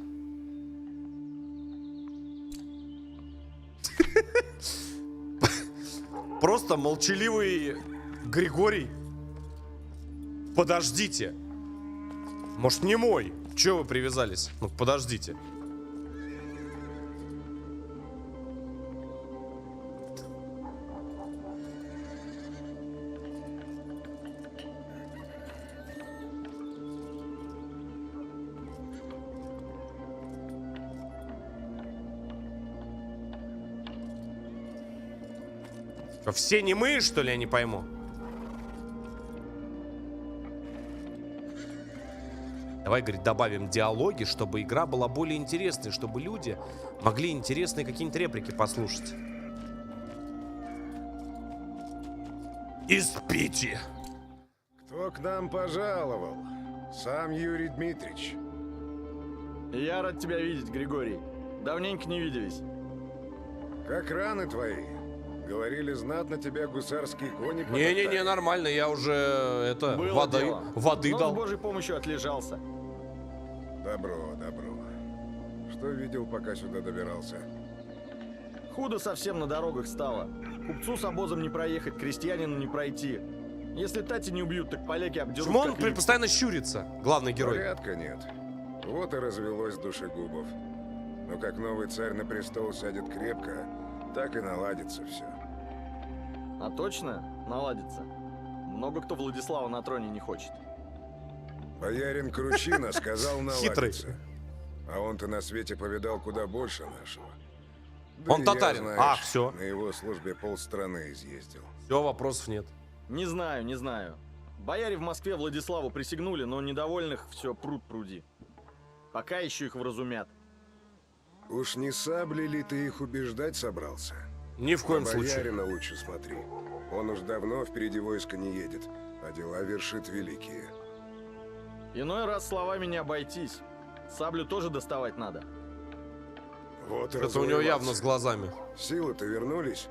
Просто молчаливый Григорий. Подождите. Может, не мой? Чего вы привязались? Ну, подождите. Все немые, что ли, я не пойму? Давай, говорит, добавим диалоги, чтобы игра была более интересной, чтобы люди могли интересные какие-нибудь реплики послушать. Из Пити. Кто к нам пожаловал? Сам Юрий Дмитриевич. Я рад тебя видеть, Григорий. Давненько не виделись. Как раны твои? Говорили, знатно тебя гусарские кони потоптали. Не-не-не, нормально, я уже это Было воды Но дал. с Божьей помощью отлежался. Добро, добро. Что видел, пока сюда добирался? Худо совсем на дорогах стало. Купцу с обозом не проехать, крестьянину не пройти. Если тати не убьют, так поляки обдерут. Почему он как липку. постоянно щурится, главный герой? Порядка нет. Вот и развелось душегубов. Но как новый царь на престол сядет крепко, так и наладится все. А точно наладится? Много кто Владислава на троне не хочет. Боярин Кручина сказал Хитрый. наладится. А он-то на свете повидал куда больше нашего. Он и татарин. Я, знаешь, Ах, всё. На его службе полстраны изъездил. Все, вопросов нет. Не знаю. Бояре в Москве Владиславу присягнули, но недовольных все пруд пруди. Пока еще их вразумят. Уж не саблей ли ты их убеждать собрался? Ни в коем На случае. боярина лучше смотри. Он уж давно впереди войска не едет, а дела вершит великие. Иной раз словами не обойтись. Саблю тоже доставать надо. Вот и Это у него развоевался. явно с глазами. Силы-то вернулись?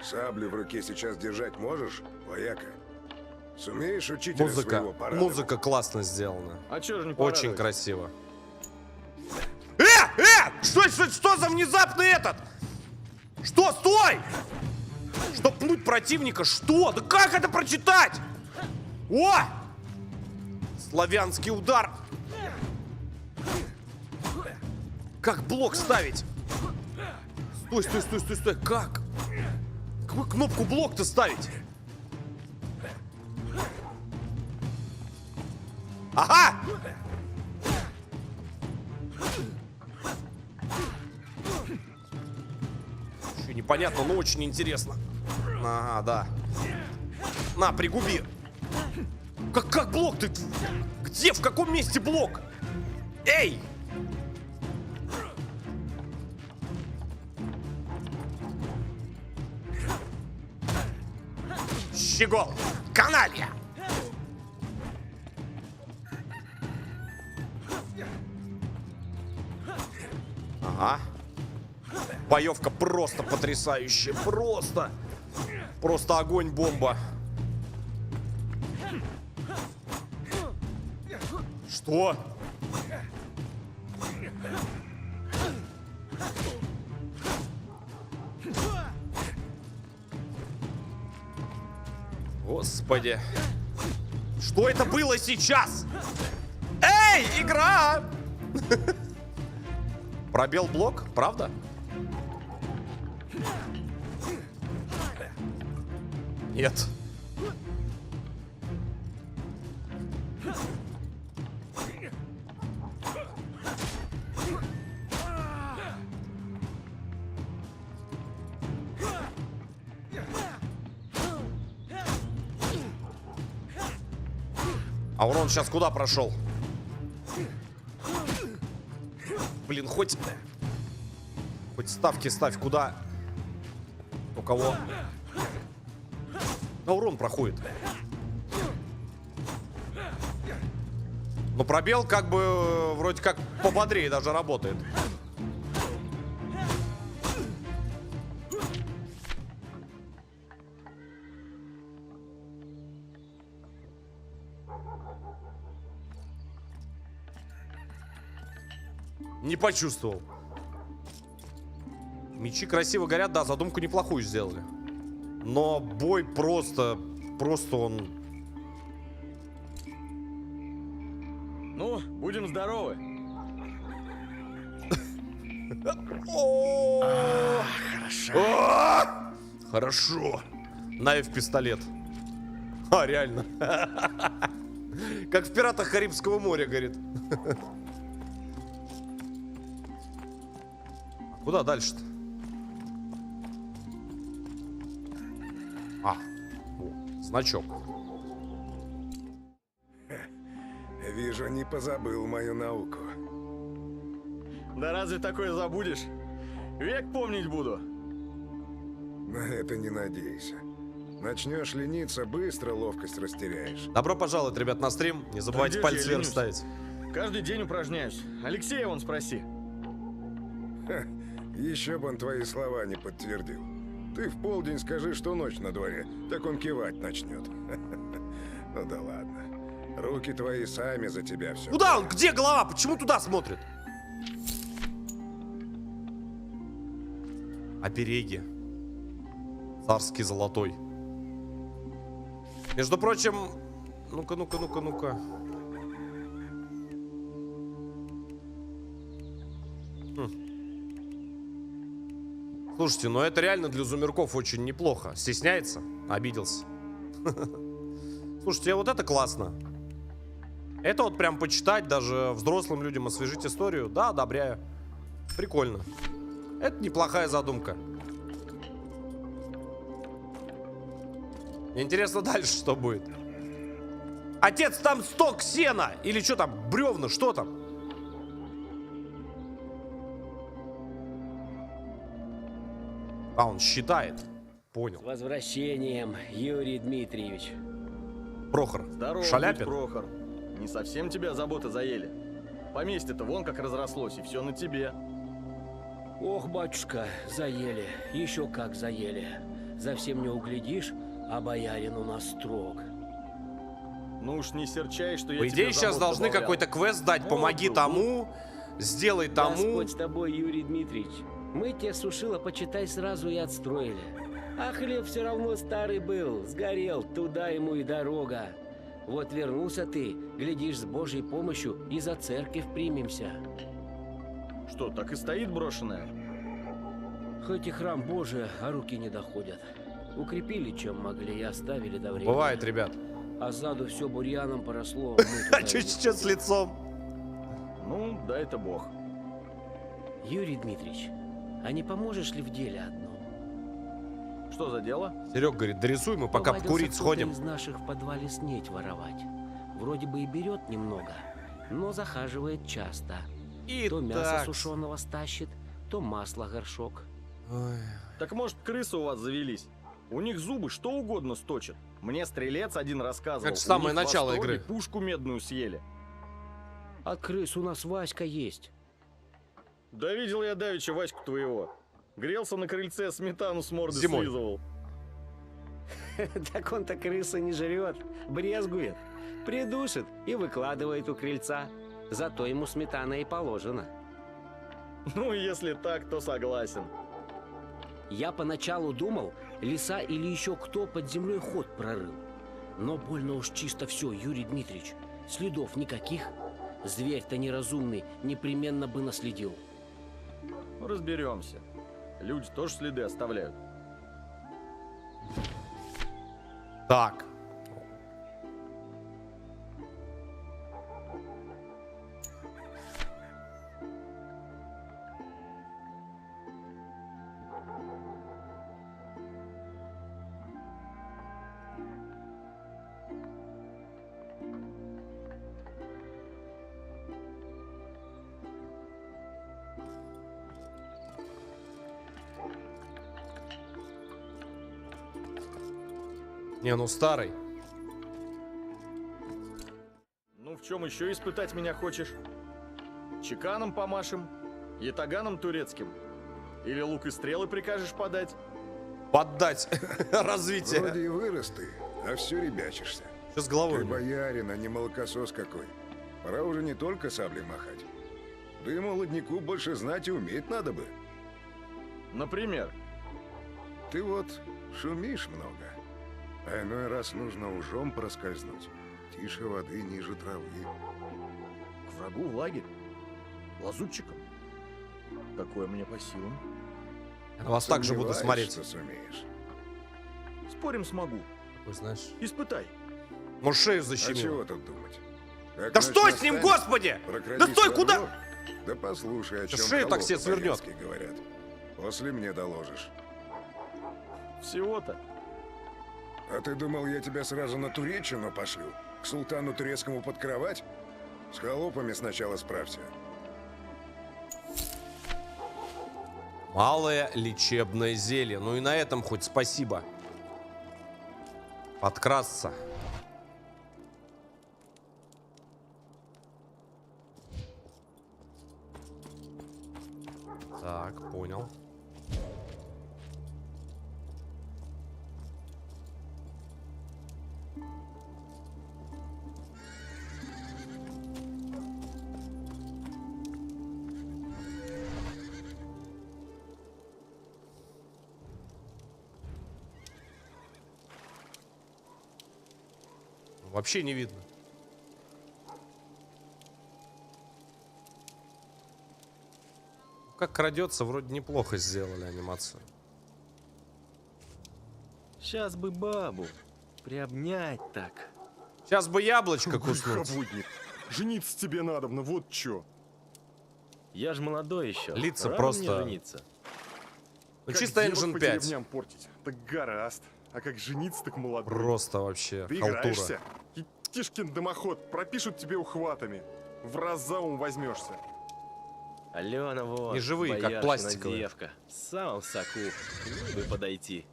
Саблю в руке сейчас держать можешь, вояка? Сумеешь учителя своего порадовать? Музыка классно сделана. А чё же не Очень порадовать? красиво. Что за внезапный этот? Что, стой! Что, пнуть противника? Что? Да как это прочитать? О! Славянский удар. Как блок ставить? Стой, стой, стой, стой, стой. Как? Какую кнопку блок-то ставить? Ага! Еще непонятно, но очень интересно. Ага, да. На, пригуби. Как блок ты? Где? В каком месте блок? Эй! Щегол! Каналья! Ага. Боевка просто потрясающая. Просто огонь-бомба. Что? Господи. Что это было сейчас? Эй, игра! Пробел блок, правда? Нет. А урон сейчас куда прошел? Блин, хоть ставки ставь куда? У кого? А урон проходит. Но пробел как бы вроде как пободрее даже работает. Не почувствовал. Мечи красиво горят, да, задумку неплохую сделали. Но бой просто он... Ну, будем здоровы. Хорошо. Хорошо. Наев пистолет. А, реально. Как в «Пиратах Карибского моря», говорит. Куда дальше-то? А, о, значок. Вижу, не позабыл мою науку. Да разве такое забудешь? Век помнить буду. На это не надейся. Начнешь лениться, быстро ловкость растеряешь. Добро пожаловать, ребят, на стрим. Не забывайте Да пальцы я вверх ленюсь? ставить. Каждый день упражняюсь. Алексея вон спроси. Ха, еще бы он твои слова не подтвердил. Ты в полдень скажи, что ночь на дворе, так он кивать начнет. Ну да ладно. Руки твои сами за тебя все. Куда он? Где голова? Почему туда смотрит? Обереги. Царский золотой. Между прочим... Ну-ка, ну-ка, ну-ка, ну-ка. Слушайте, ну это реально для зумерков очень неплохо. Стесняется? Обиделся. Слушайте, вот это классно. Это вот прям почитать даже взрослым людям, освежить историю. Да, одобряю. Прикольно. Это неплохая задумка. Мне интересно дальше, что будет. Отец, там сток сена! Или что там, бревна, что там? А, он считает. Понял. С возвращением, Юрий Дмитриевич. Прохор. Здорово, Шаляпин. будь, Прохор. Не совсем тебя заботы заели. Поместье-то вон как разрослось, и все на тебе. Ох, батюшка, заели. Еще как заели. За всем не углядишь, а боярин у нас строг. Ну уж не серчай, что я По идее, тебе сейчас забот должны добавлял. какой-то квест дать. Вот Помоги был, тому, сделай тому. Господь с тобой, Юрий Дмитриевич. Мы те сушило, почитай, сразу и отстроили. А хлеб все равно старый был, сгорел, туда ему и дорога. Вот вернулся ты, глядишь, с Божьей помощью и за церковь примемся. Что, так и стоит брошенная? Хоть и храм Божий, а руки не доходят. Укрепили, чем могли, и оставили до времени. Бывает, ребят. А сзаду все бурьяном поросло. мы туда А чё и сейчас с лицом? Ну, да это бог. Юрий Дмитриевич, а не поможешь ли в деле одном? Что за дело? Серег говорит, дорисуй, мы пока Повадился покурить кто-то сходим. из наших в подвале снеть воровать. Вроде бы и берет немного, но захаживает часто. И То мясо так. сушеного стащит, то масло горшок. Ой. Так может, крысы у вас завелись? У них зубы что угодно сточат. Мне стрелец один рассказывал. Это ж самое у них в начало восторге игры. Пушку медную съели. От крыс у нас Васька есть. Да видел я давеча Ваську твоего. Грелся на крыльце, сметану с морды Зимой. слизывал. Так он-то крысы не жрет, брезгует. Придушит и выкладывает у крыльца. Зато ему сметана и положена. Ну, если так, то согласен. Я поначалу думал, лиса или еще кто под землей ход прорыл. Но больно уж чисто все, Юрий Дмитриевич. Следов никаких. Зверь-то неразумный, непременно бы наследил. Разберемся. Люди тоже следы оставляют. Так. Не, ну старый. Ну, в чем еще испытать меня хочешь? Чеканом помашем? Ятаганом турецким? Или лук и стрелы прикажешь подать? Поддать развитие. Вроде и вырос ты, а все ребячишься. Что с головой? Ты боярин, а не молокосос какой. Пора уже не только саблей махать. Да и молодняку больше знать и уметь надо бы. Например? Ты вот шумишь много. А иной раз нужно ужом проскользнуть. Тише воды, ниже травы. К врагу в лагерь? Лазутчиком? Такое мне по силам. Я на вас также буду Сомневаюсь, смотреть. что сумеешь. Спорим, смогу. Вы знаешь. Испытай. Может, шею А защемил. чего тут думать? Как Да ночь что с ним, настанет, господи! прокрадись Да стой, во куда? двор, да послушай, о чем шею так себе холопы свернет. боярские говорят. После мне доложишь. Всего-то. А ты думал, я тебя сразу на Туреччину пошлю? К султану турецкому под кровать? С холопами сначала справься. Малое лечебное зелье. Ну и на этом хоть спасибо. Подкрасться. Так, понял. Вообще не видно. Как крадется, вроде неплохо сделали анимацию. Сейчас бы бабу приобнять так. Сейчас бы яблочко куснуть. Хабудник, жениться тебе надобно, вот чё. Я ж молодой еще. Лица Рано просто- мне жениться. Ну, Как чисто девок Engine по 5. деревням портить, так гораст. А как жениться, так молодой. Просто вообще Ты халтура. играешься, и Тишкин дымоход пропишут тебе ухватами. В раз за ум возьмешься. Алена вот. Не живые, как боярышна пластиковые. девка. В самом соку. Бы подойти.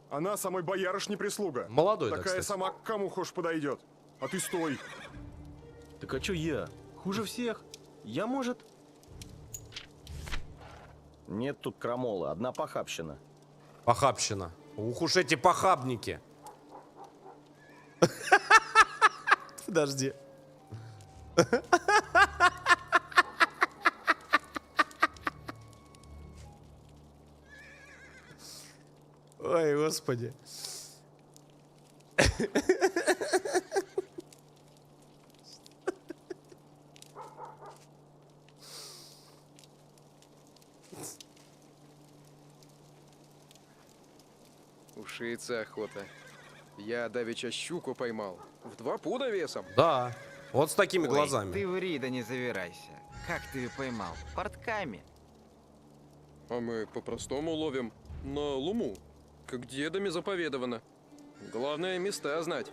Она самой боярышне прислуга. Молодой, да, Такая кстати. сама к кому хошь подойдет. А ты стой. Так а чё я? Хуже всех. Я, может... Нет тут крамолы, одна похабщина. Похабщина. Ух уж эти похабники. Подожди. Ой, господи. Шиется охота. Я давеча щуку поймал. В 2 пуда весом. Да, вот с такими Ой, глазами. ты ври, да не завирайся. Как ты ее поймал? Портками. А мы по-простому ловим на луму, как дедами заповедовано. Главное, места знать.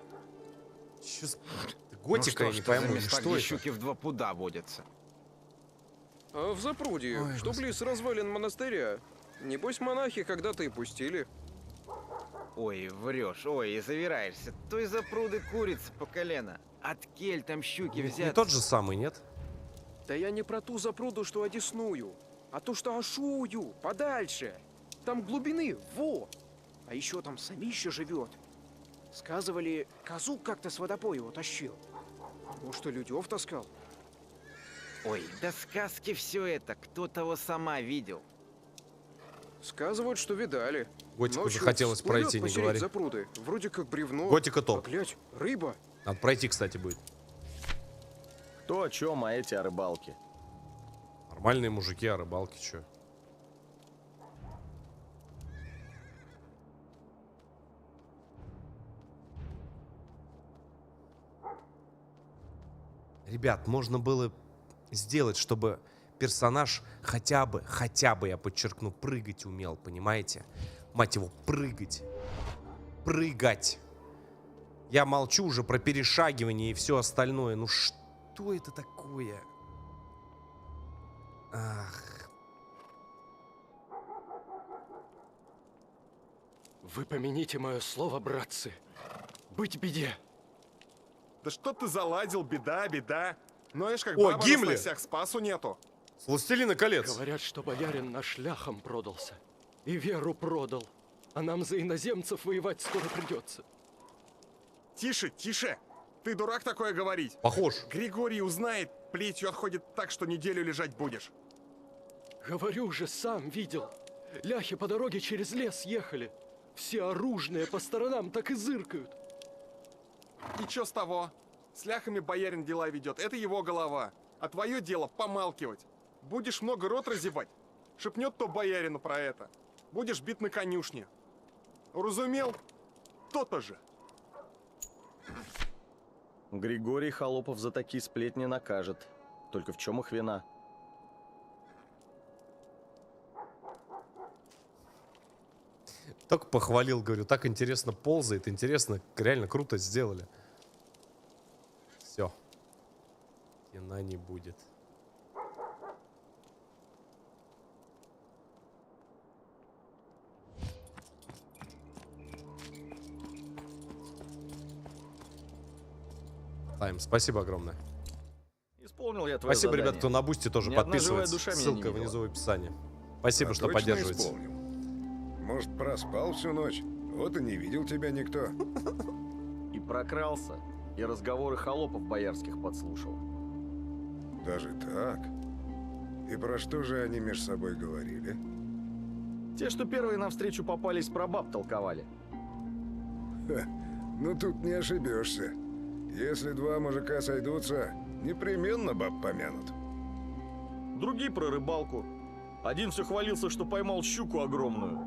Чё готика, я не пойму, места, что где это? щуки в 2 пуда водятся? А в запруде, Ой, что господи. близ развалин монастыря. Небось, монахи когда-то и пустили. Ой, врешь, ой, и завираешься. Той запруды курица по колено. От кель там щуки Не взяться. тот же самый, нет? Да я не про ту запруду, что одесную, а ту, что ашую, подальше. Там глубины, во! А еще там самище живет. Сказывали, козу как-то с водопоя утащил. Может, и людев таскал? Ой, да сказки все это. Кто того сама видел? Сказывают, что видали. Готику Ночью захотелось всплывет пройти, не посередь говори. запруды. Вроде как бревно. Готика топ. А, глядь, рыба. Надо пройти, кстати, будет. Кто о чем, а эти о рыбалке. Нормальные мужики, а рыбалки чё? Ребят, можно было сделать, чтобы персонаж хотя бы, я подчеркну, прыгать умел, понимаете? Мать его, прыгать. Прыгать. Я молчу уже про перешагивание и все остальное. Ну что это такое? Ах. Вы помяните мое слово, братцы. Быть беде. Да что ты заладил, беда, беда. Ноешь как О, баба Гимли! на сносях, спасу нету. С «Властелина колец». Говорят, что боярин наш ляхом продался. И веру продал. А нам за иноземцев воевать скоро придется. Тише, тише. Ты дурак такое говорить. Похож. Григорий узнает, плетью отходит так, что неделю лежать будешь. Говорю же, сам видел. Ляхи по дороге через лес ехали. Все оружные по сторонам так и зыркают. И чё с того? С ляхами боярин дела ведет, это его голова. А твое дело помалкивать. Будешь много рот разевать, шепнет то боярину про это. Будешь бит на конюшне. Уразумел? То-то же. Григорий Холопов за такие сплетни накажет. Только в чем их вина? Только похвалил, говорю, так интересно ползает, интересно, реально круто сделали. Все. Кино не будет. Тайм, спасибо огромное. Исполнил я твое Спасибо, задание. ребят, кто на Бусти тоже Ни одна живая подписывается. душа меня не Ссылка видела. внизу в описании. Спасибо, А что точно поддерживаете. исполнил? Может, проспал всю ночь? Вот и не видел тебя никто. И прокрался, и разговоры холопов боярских подслушал. Даже так? И про что же они между собой говорили? Те, что первые навстречу попались, про баб толковали. Ха, ну тут не ошибешься. Если 2 мужика сойдутся, непременно баб помянут. Другие про рыбалку. Один все хвалился, что поймал щуку огромную.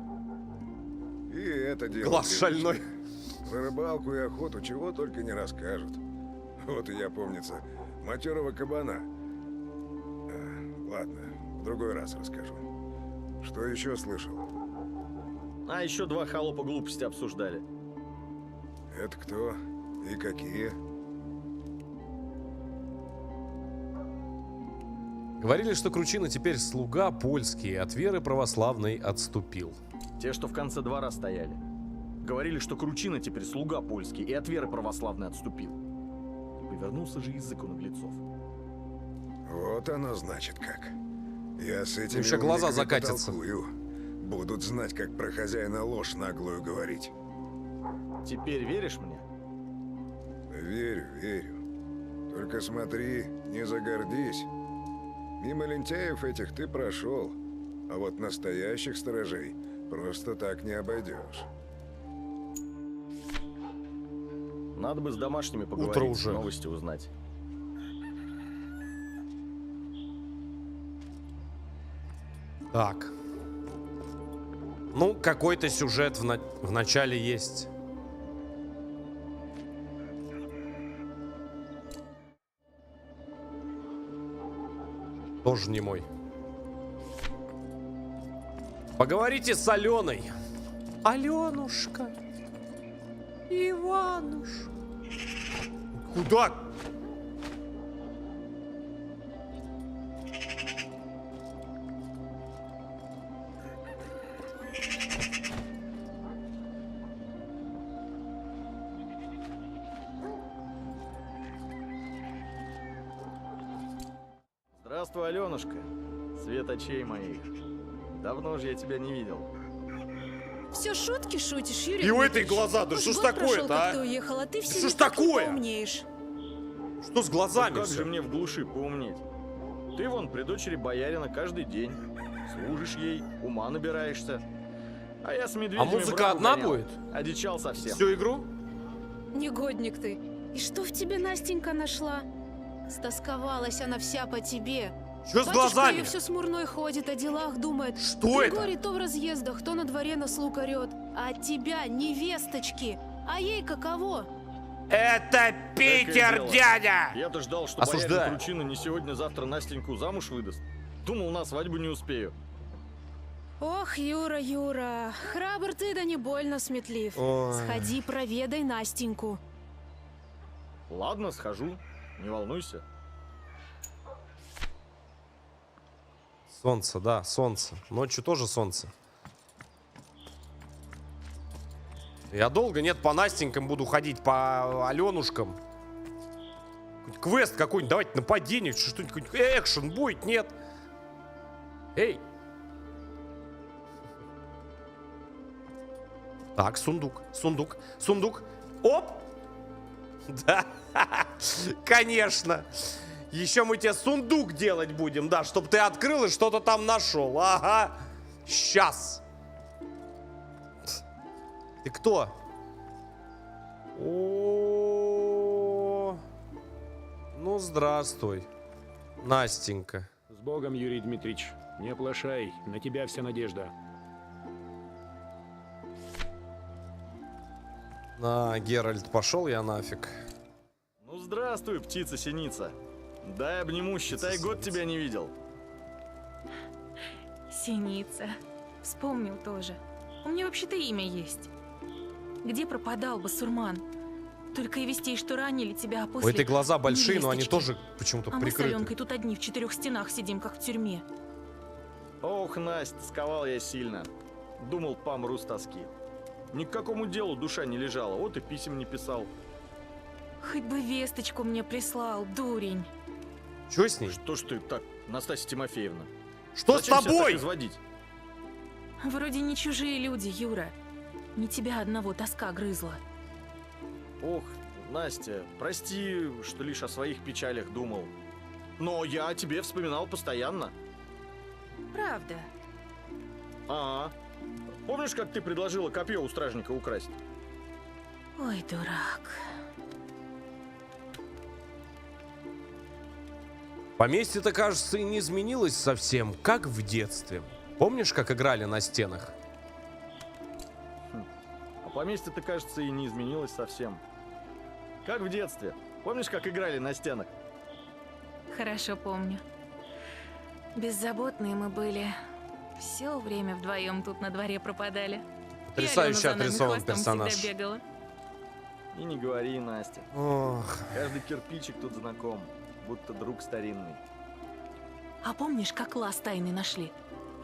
И это дело. Глаз приличное. шальной. Про рыбалку и охоту чего только не расскажут. Вот и я, помнится, матерого кабана. Ладно, в другой раз расскажу. Что еще слышал? А еще 2 холопа глупости обсуждали. Это кто? И какие? Говорили, что Кручина теперь слуга польский, и от веры православной отступил. Те, что в конце двора стояли. Говорили, что Кручина теперь слуга польский, и от веры православной отступил. И повернулся же язык у наглецов. Вот оно значит как. Я с этими Еще глаза умниками закатятся. потолкую. Будут знать, как про хозяина ложь наглую говорить. Теперь веришь мне? Верю, верю. Только смотри, не загордись. Мимо лентяев этих ты прошел, а вот настоящих сторожей просто так не обойдешь. Надо бы с домашними поговорить, Утро уже. новости узнать. Так. Ну, какой-то сюжет в начале есть. Тоже не мой. Поговорите с Аленой. Аленушка. Иванушка. Куда? Здравствуй, Аленушка. Свет очей моих. Давно же я тебя не видел. Все шутки шутишь, Юрий? И у этой Дмитриевич? глаза, да Уж что ж год прошел, такое-то, как а? ты уехал, а ты все что ж никак не такое? поумнеешь. Что с глазами? Ну как всё? же мне в глуши поумнеть? Ты вон при дочери боярина каждый день. Служишь ей, ума набираешься. А я с медведями музыка брату одна гонял. будет? Одичал совсем. Всю игру? Негодник ты. И что в тебе Настенька нашла? Стосковалась она вся по тебе. Что с Батюшка глазами? её все смурной ходит, о делах думает. Что это? Григорий то в разъездах, то на дворе на слуг орёт. А от тебя невесточки. А ей каково? Это Питер, дядя! Я-то ждал, что Осуждаю. боярин Кручина не сегодня-завтра Настеньку замуж выдаст. Думал, на свадьбу не успею. Ох, Юра, Юра, храбр ты, да не больно сметлив. Ой. Сходи, проведай Настеньку. Ладно, схожу. Не волнуйся. Солнце, да, солнце. Ночью тоже солнце. Я долго, нет, по Настенькам буду ходить, по Аленушкам. Какой-нибудь квест какой-нибудь, давайте нападение, что-нибудь, какой-нибудь экшен будет, нет? Эй! Так, сундук, сундук, сундук. Оп! Да, конечно. Еще мы тебе сундук делать будем, да, чтобы ты открыл и что-то там нашел. Ага. Сейчас. Ты кто? О, ну здравствуй, Настенька. С Богом, Юрий Дмитриевич. Не оплошай, на тебя вся надежда. На, Геральт, пошел я нафиг. Ну здравствуй, птица-синица. Дай обниму, считай, год тебя не видел. Синица. Вспомнил тоже. У меня вообще-то имя есть. Где пропадал басурман? Только и вестей, что ранили тебя, а после... У этой глаза большие, но они невесточки. тоже почему-то А мы с прикрыты. Аленкой тут одни в 4 стенах сидим, как в тюрьме. Ох, Настя, сковал я сильно. Думал, помру с тоски. Ни к какому делу душа не лежала, вот и писем не писал. Хоть бы весточку мне прислал, дурень. Чё с ней? Что ж ты так, Настасья Тимофеевна? Что Зачем с себя тобой? так изводить? Вроде не чужие люди, Юра. Не тебя одного тоска грызла. Ох, Настя, прости, что лишь о своих печалях думал. Но я о тебе вспоминал постоянно. Правда. Ага. Помнишь, как ты предложила копье у стражника украсть? Ой, дурак. Поместье-то, кажется, и не изменилось совсем, как в детстве. Помнишь, как играли на стенах? А поместье-то, кажется, и не изменилось совсем. Как в детстве. Помнишь, как играли на стенах? Хорошо помню. Беззаботные мы были. Все время вдвоем тут на дворе пропадали. Потрясающе И Алена за нами отрисован хвостом персонаж. всегда бегала. И не говори, Настя. Ох. Каждый кирпичик тут знаком, будто друг старинный. А помнишь, как лаз тайный нашли?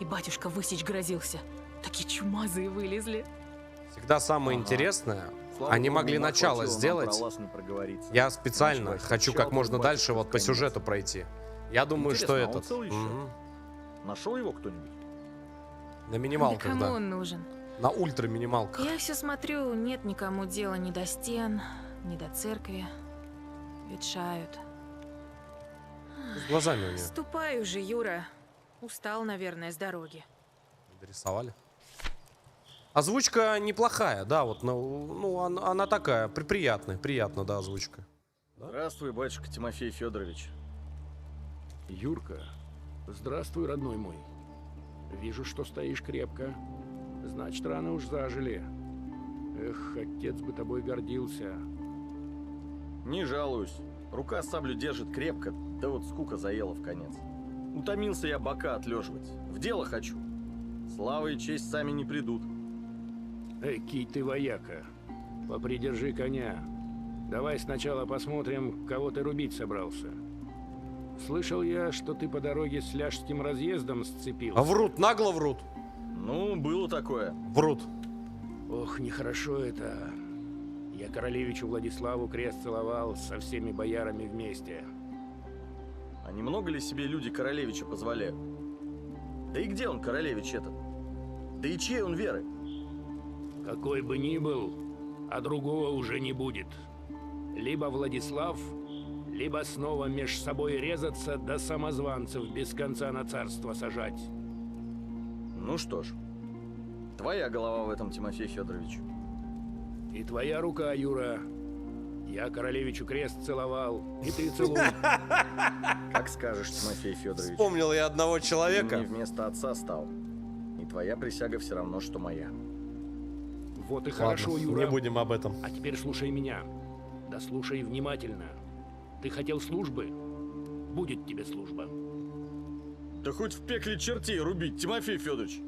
И батюшка высечь грозился. Такие чумазые вылезли. Всегда самое Ага. интересное, Слава они богу, могли нам начало хватило нам сделать. про лаз не проговориться. Я специально Наш Вася хочу кричал, как можно как дальше батюшка вот по в конец. сюжету пройти. Я думаю, что Интересно, а он этот... цел еще? Мгм. Нашел его кто-нибудь? На минималках, Да кому да. он нужен? На ультра минималках. Я все смотрю, нет никому дела ни до стен, ни до церкви. Ветшают. С глазами у нее Ступай уже, Юра. Устал, наверное, с дороги. дорисовали. Озвучка неплохая, да, вот, ну, она такая, приятная, да, озвучка. Здравствуй, батюшка Тимофей Федорович. Юрка, здравствуй, родной мой. Вижу, что стоишь крепко. Значит, рано уж зажили. Эх, отец бы тобой гордился. Не жалуюсь. Рука саблю держит крепко, да вот скука заела в конец. Утомился я бока отлеживать. В дело хочу. Слава и честь сами не придут. Экий ты вояка. Попридержи коня. Давай сначала посмотрим, кого ты рубить собрался. Слышал я, что ты по дороге с ляжским разъездом сцепился. А врут, нагло врут. Ну, было такое. Врут. Ох, нехорошо это. Я королевичу Владиславу крест целовал со всеми боярами вместе. А немного ли себе люди королевича позволяют? Да и где он, королевич этот? Да и чьей он веры? Какой бы ни был, а другого уже не будет. Либо Владислав, либо снова меж собой резаться, да самозванцев без конца на царство сажать. Ну что ж, твоя голова в этом, Тимофей Федорович. И твоя рука, Юра. Я королевичу крест целовал, и ты целуй. Как скажешь, Тимофей Федорович. Вспомнил я одного человека. Ты мне вместо отца стал. И твоя присяга все равно, что моя. Вот и Ладно, хорошо, Юра. не будем об этом. А теперь слушай меня. Да слушай внимательно. Ты хотел службы? Будет тебе служба. Да хоть в пекле чертей рубить, Тимофей Федорович.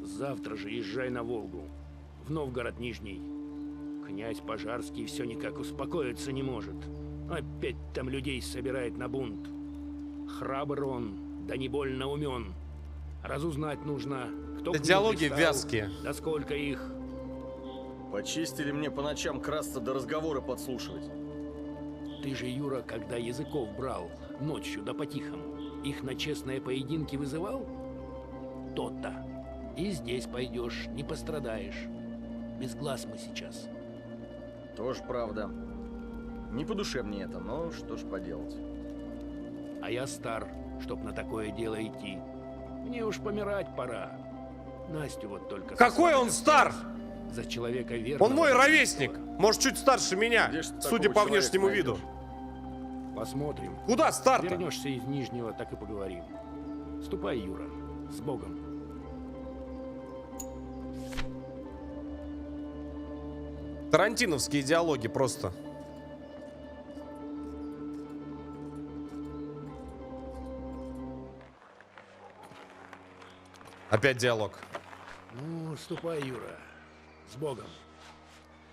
Завтра же езжай на Волгу, в Новгород Нижний. Князь Пожарский все никак успокоиться не может. Опять там людей собирает на бунт. Храбр он, да не больно умен. Разузнать нужно, кто Да к нему диалоги пристал, вязкие. да сколько их. Почистили мне по ночам красться да разговоры подслушивать. Ты же, Юра, когда языков брал, ночью да по-тихому, их на честные поединки вызывал? То-то. И здесь пойдешь, не пострадаешь. Без глаз мы сейчас. Тоже правда. Не по душе мне это, но что ж поделать. А я стар, чтоб на такое дело идти. Мне уж помирать пора. Настю вот только... Какой он стар? За человека верного... Он мой ровесник. Может, чуть старше меня, Где ж ты судя такого по человека внешнему найдешь? виду. Посмотрим. Куда стар-то? Вернешься из Нижнего, так и поговорим. Ступай, Юра. С Богом. Тарантиновские диалоги просто. Опять диалог. Ну, ступай, Юра. С Богом.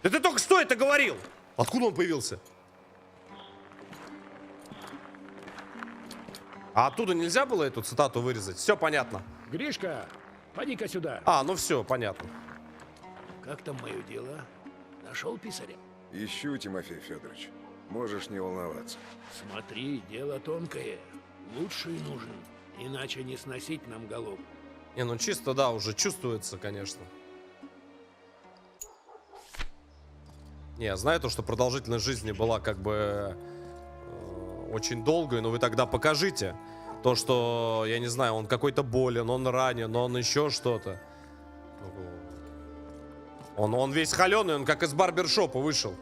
Да ты только что это говорил? Откуда он появился? А оттуда нельзя было эту цитату вырезать? Все понятно. Гришка, поди-ка сюда. А, ну все, понятно. Как там мое дело? Нашел писаря? Ищу, Тимофей Федорович. Можешь не волноваться. Смотри, дело тонкое. Лучший нужен, иначе не сносить нам голов. Не, ну чисто, да, уже чувствуется, конечно. Не, я знаю то, что продолжительность жизни была как бы очень долгой, но вы тогда покажите то, что, я не знаю, он какой-то болен, он ранен, он еще что-то. Он весь холеный, он как из барбершопа вышел.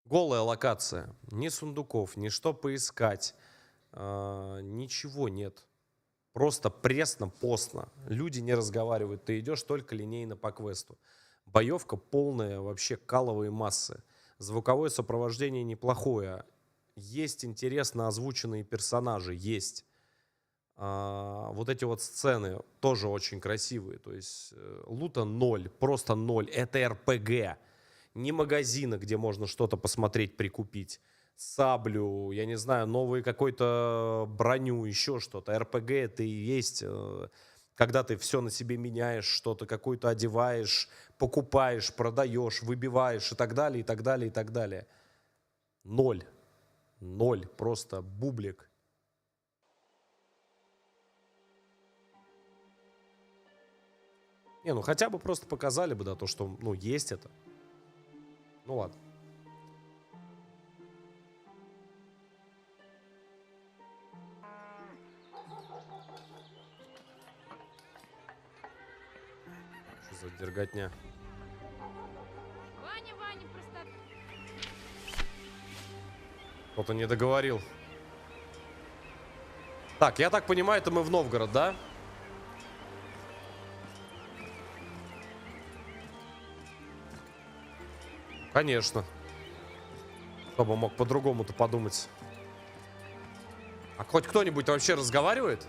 Голая локация. Ни сундуков, ни что поискать. Ничего нет. Просто пресно, постно. Люди не разговаривают. Ты идешь только линейно по квесту. Боевка полная, вообще каловые массы. Звуковое сопровождение неплохое. Есть интересно озвученные персонажи. Есть. Вот эти вот сцены тоже очень красивые. То есть лута 0. Просто 0. Это РПГ. Ни магазина, где можно что-то посмотреть, прикупить. Саблю, я не знаю, новую какую-то броню, еще что-то. РПГ это и есть, когда ты все на себе меняешь, что-то какую-то одеваешь, покупаешь, продаешь, выбиваешь и так далее, и так далее, и так далее. 0. 0. Просто бублик. Не, ну хотя бы просто показали бы, да, то, что, ну, есть это. Ну ладно. Что за дерготня? Ваня, Ваня, просто... Кто-то не договорил. Так, я так понимаю, это мы в Новгород, да? Конечно. Кто бы мог по-другому-то подумать. А хоть кто-нибудь вообще разговаривает?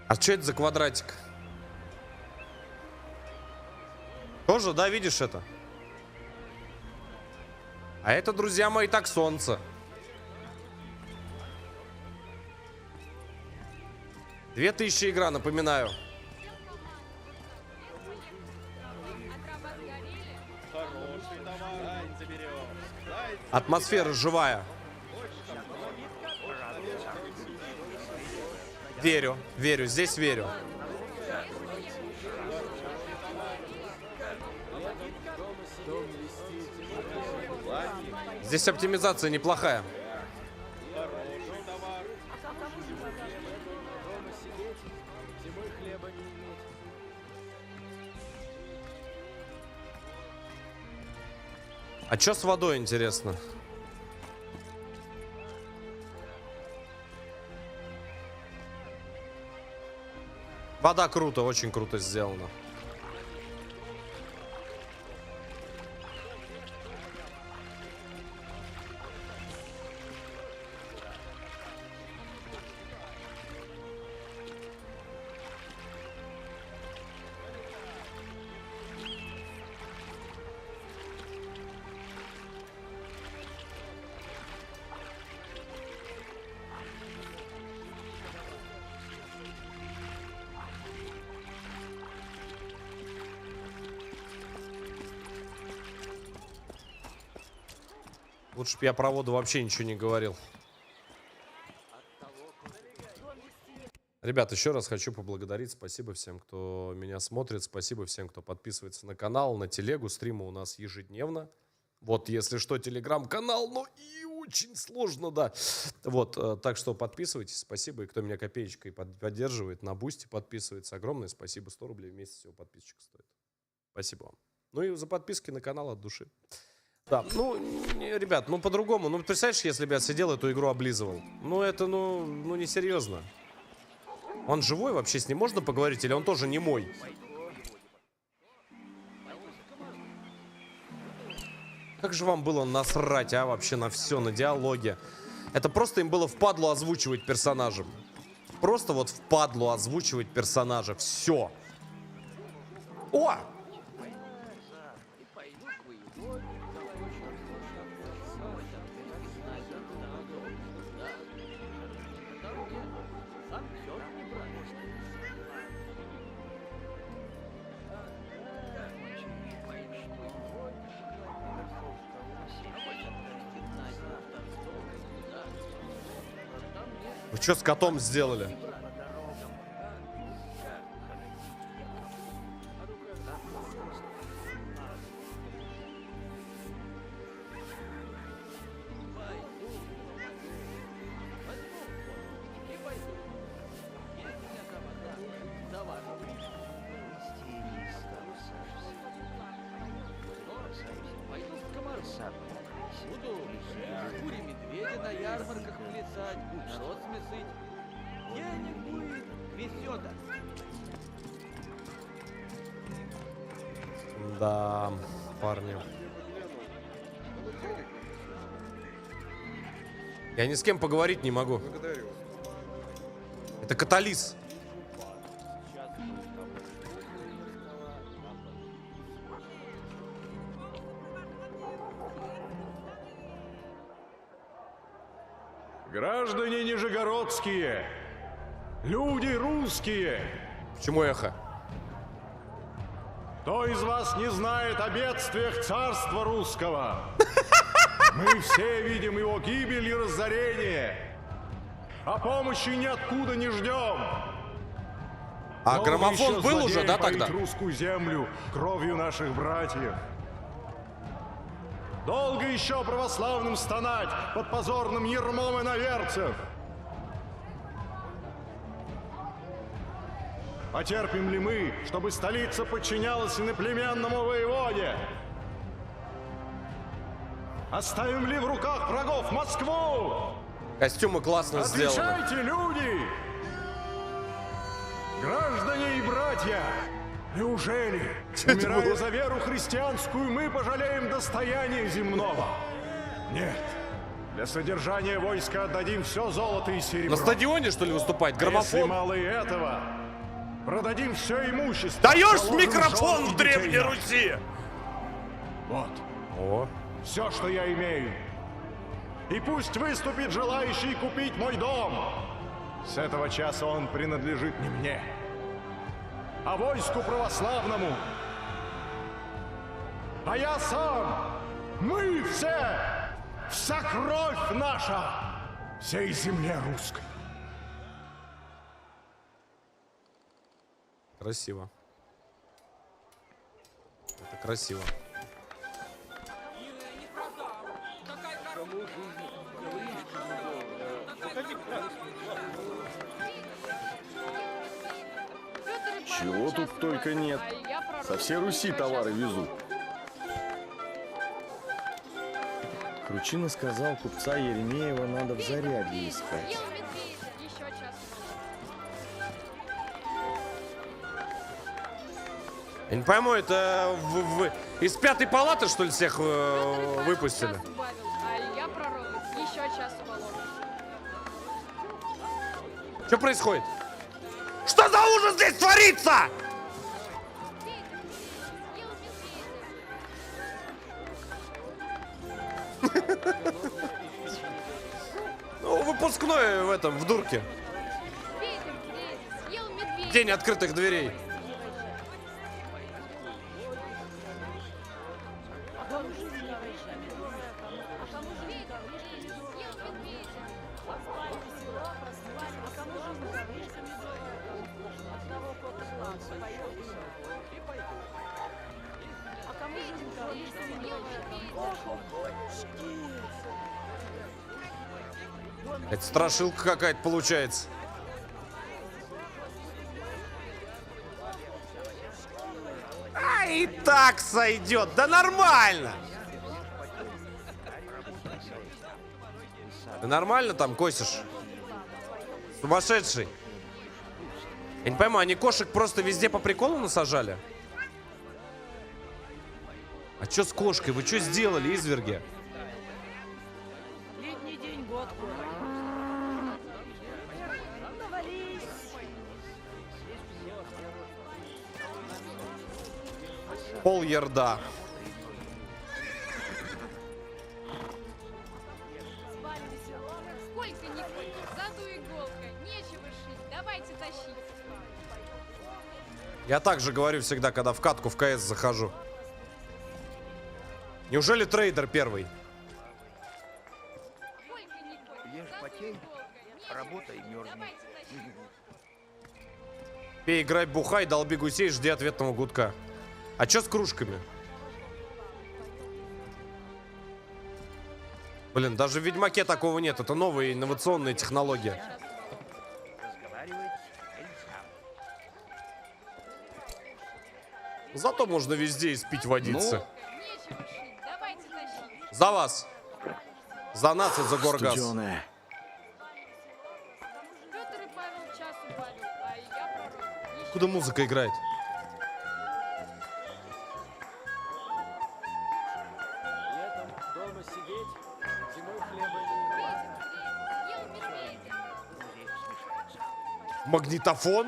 А что это за квадратик? Тоже, да, видишь это? А это, друзья мои, так солнце. 2000 игра, напоминаю. Атмосфера живая. Верю, верю, здесь верю. Здесь оптимизация неплохая. А что с водой, интересно? Вода круто, очень круто сделана. Лучше бы я про воду вообще ничего не говорил. Ребят, еще раз хочу поблагодарить. Спасибо всем, кто меня смотрит. Спасибо всем, кто подписывается на канал, на телегу. Стримы у нас ежедневно. Вот, если что, телеграм-канал, но и очень сложно, да. Вот, так что подписывайтесь. Спасибо. И кто меня копеечкой поддерживает, на Бусти подписывается. Огромное спасибо. 100 рублей в месяц всего подписчик стоит. Спасибо вам. Ну и за подписки на канал от души. Да, ну, ребят, ну по-другому. Ну, представляешь, если бы я сидел, эту игру облизывал. Ну, это, ну несерьезно. Он живой вообще, с ним можно поговорить, или он тоже не мой? Как же вам было насрать, а, вообще на все, на диалоги? Это просто им было впадлу озвучивать персонажем. Просто вот впадлу озвучивать персонажа. Все. О! Вы что с котом сделали? Шкуре медведя на ярмарках плясать, народ смесыть. Денег будет, везет. Да, парни. Я ни с кем поговорить не могу. Это Каталис. Граждане нижегородские, люди русские. Почему эхо? Кто из вас не знает о бедствиях царства русского? Мы все видим его гибель и разорение, а помощи ниоткуда не ждем. А Долго граммофон еще был уже, злодеи да, поить тогда? русскую землю кровью наших братьев. Долго еще православным стонать под позорным ярмом иноверцев. Потерпим ли мы, чтобы столица подчинялась иноплеменному воеводе? Оставим ли в руках врагов Москву? Костюмы классно сделаны. Отвечайте, люди! Граждане и братья, неужели, умирая за веру христианскую, мы пожалеем достояния земного? Нет. Для содержания войска отдадим все золото и серебро. На стадионе, что ли, выступать? А если Граммофон? мало и этого, продадим все имущество. Даешь положим микрофон жен и в Древней детей. Руси? Вот. О. Все, что я имею. И пусть выступит желающий купить мой дом. С этого часа он принадлежит не мне, а войску православному. А я сам, мы все, вся кровь наша, всей земле русской. Красиво. Это красиво. Чего тут только нет. Со всей Руси товары везут. Кручина сказал, купца Еремеева надо в Зарядье искать. Я не пойму, это из пятой палаты, что ли, всех выпустили? А я пророк. Еще час убавил. Что происходит? Что за ужас здесь творится? Ну, выпускной в этом, в дурке. День открытых дверей. Это страшилка какая-то получается. А и так сойдет, да нормально. Ты нормально там косишь? Сумасшедший. Я не пойму, они кошек просто везде по приколу насажали? А что с кошкой? Вы что сделали, изверги? Летний день, год. Пол ярда. Сколько ни хоть, зато иголка. Нечего шить. Давайте тащить. Я так же говорю всегда, когда в катку в КС захожу. Неужели трейдер первый? Ешь потей, работай, мерзни. Пей, играй, бухай, долби гусей, жди ответного гудка. А чё с кружками? Блин, даже в Ведьмаке такого нет. Это новые инновационные технологии. Зато можно везде испить водиться. За вас. За нас и за Горгаз. Студеная. Петр и Павел час убавил, а я пророк. Куда музыка играет? Летом дома сидеть, зимой хлеба не иметь. Магнитофон?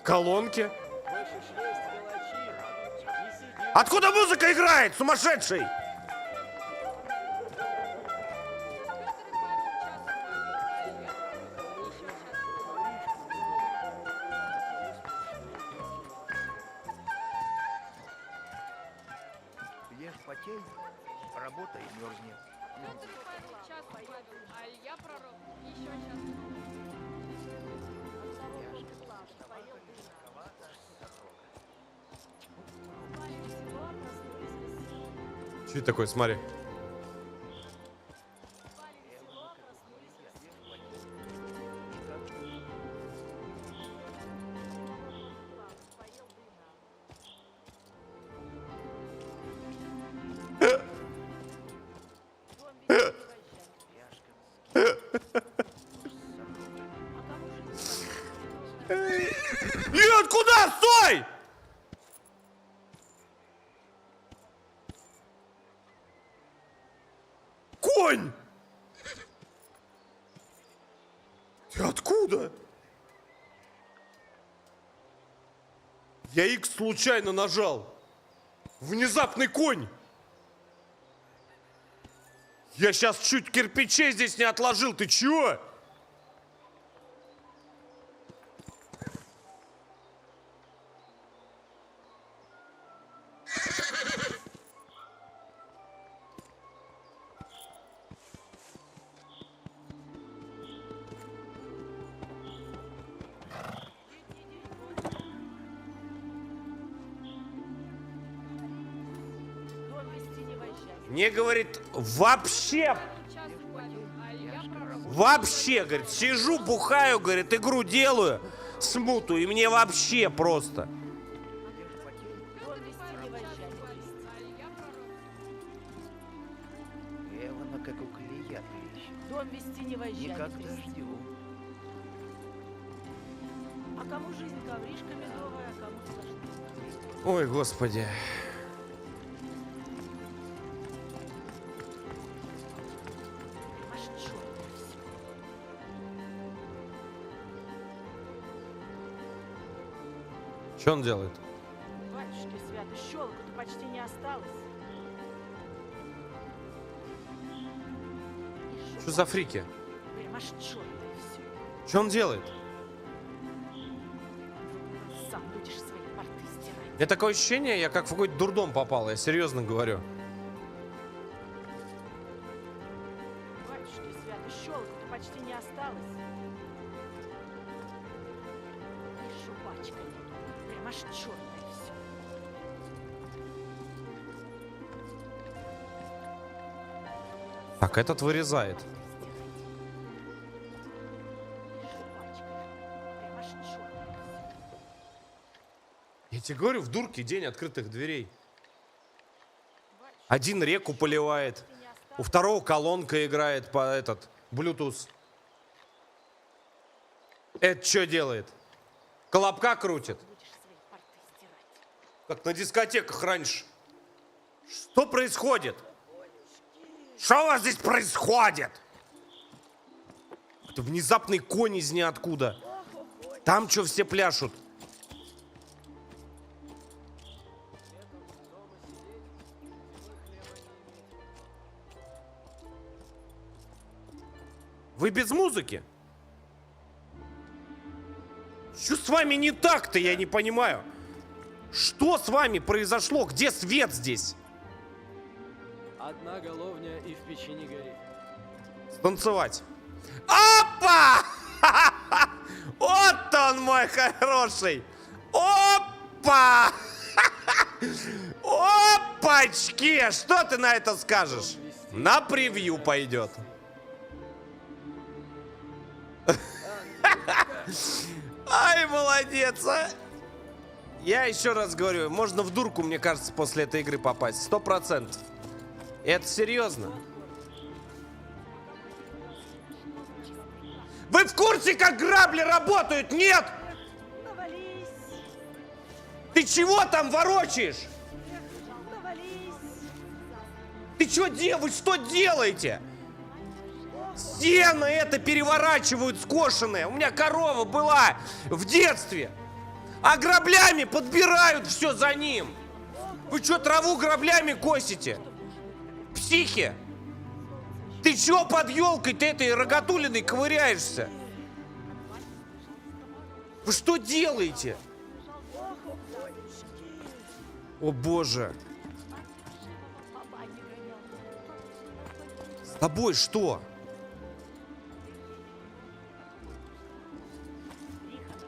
Колонки? Откуда музыка играет, сумасшедший? Ешь потей, работай и мерзни. Час пойду, а я пророк. Еще час. Что это такое, смотри. Нет, куда? Стой! Конь! Ты откуда? Я X случайно нажал. Внезапный конь. Я сейчас чуть кирпичей здесь не отложил. Ты чё? Мне, говорит, вообще, говорит, сижу, бухаю, говорит, игру делаю, смуту, и мне вообще просто. Эвана как у клея ищет. Дом вести не возвращайтесь. Никогда ждю. А кому жизнь ковришка медовая, а кому сложнее. Ой, господи. Что он делает? Батюшки свято, щелоку-то почти не осталось. Что за фрики? Прям аж чёртое всё. Что он делает? Сам будешь свои порты стирать. У меня такое ощущение, я как в какой-то дурдом попал, я серьезно говорю. Батюшки свято, щелоку-то почти не осталось. И шубачка. Прям аж чёртое всё. Так, этот вырезает. Я тебе говорю, в дурке день открытых дверей. Один реку поливает, у второго колонка играет по этот Bluetooth. Это что делает? Колобка крутит? Как на дискотеках раньше. Что происходит? Что у вас здесь происходит? Это внезапный конь из ниоткуда. Там что все пляшут? Вы без музыки? Что с вами не так-то, я не понимаю. Что с вами произошло? Где свет здесь? Одна головня и в печи не горит. Станцевать. Опа! Вот он мой хороший. Опа! Опачки! Что ты на это скажешь? На превью пойдет. Ай, молодец, а! Я еще раз говорю, можно в дурку, мне кажется, после этой игры попасть. 100%. Это серьезно. Вы в курсе, как грабли работают? Нет? Ты чего там ворочаешь? Ты что делаешь? Вы что делаете? Сено это переворачивают скошенное. У меня корова была в детстве. А граблями подбирают все за ним. Вы что, траву граблями косите? Психи! Ты чё под елкой-то этой рогатулиной ковыряешься? Вы что делаете? О боже! С тобой что?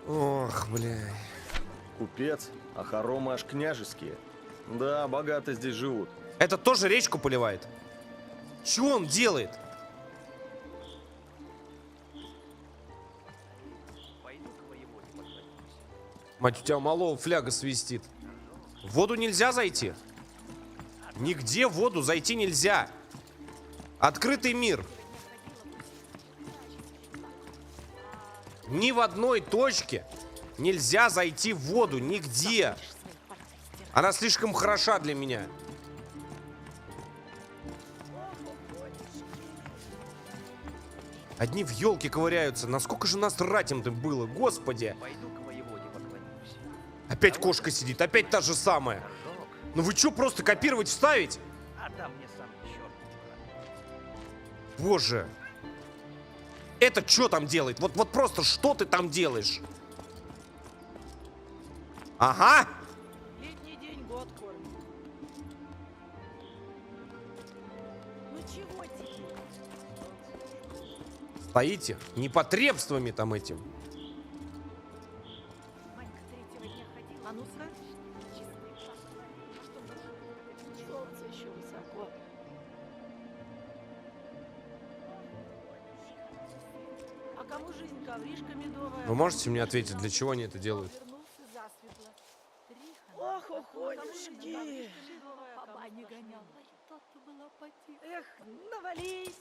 Ох, бля. Купец, а хоромы аж княжеские. Да, богато здесь живут. Это тоже речку поливает? Чего он делает? Мать, у тебя малого фляга свистит. В воду нельзя зайти? Нигде в воду зайти нельзя. Открытый мир. Ни в одной точке нельзя зайти в воду. Нигде. Она слишком хороша для меня. Одни в елке ковыряются. Насколько же нас ратим-то было, господи. Опять кошка сидит, опять та же самая. Ну вы что, просто копировать, вставить? Боже. Это что там делает? Вот просто что ты там делаешь? Ага. Летний день год кормит. Ну чего тебе? Стоите непотребствами там этим. Манька третьего дня ходила. А ну-ка. Чистый шаг. Что солнце еще высоко. А кому жизнь ковришка медовая? Вы можете мне ответить, для чего они это делают? Ох, охотнички! По бане гонял. Эх, навались!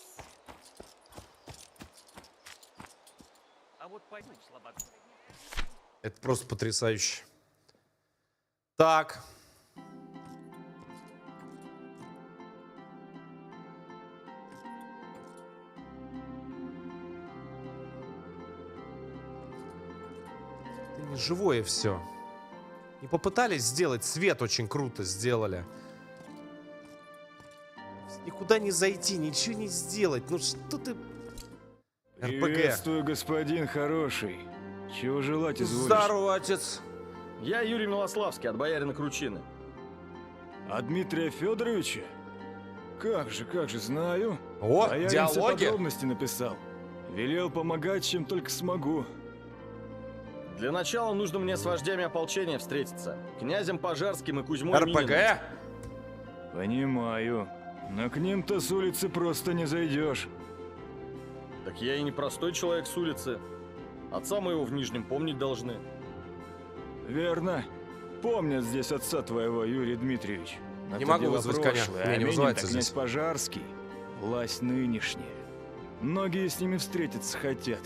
А вот пойду слабак. Это просто потрясающе. Так. Живое все. Не попытались сделать свет, очень круто сделали. Никуда не зайти, ничего не сделать. Ну что ты... РПГ. Приветствую, господин хороший. Чего желать изволишь? Здорово, отец. Я Юрий Милославский, от боярина Кручины. А Дмитрия Федоровича? Как же, знаю. О, а я диалоги. все подробности написал. Велел помогать, чем только смогу. Для начала нужно мне с вождями ополчения встретиться. Князем Пожарским и Кузьмой РПГ? Мининым. Понимаю. Но к ним-то с улицы просто не зайдешь. Так я и не простой человек с улицы. Отца моего в Нижнем помнить должны. Верно. Помнят здесь отца твоего, Юрий Дмитриевич. Но Не это могу дело вызвать прошлое, коня. а Не Минин-то вызывается князь здесь. Пожарский. Власть нынешняя. Многие с ними встретиться хотят.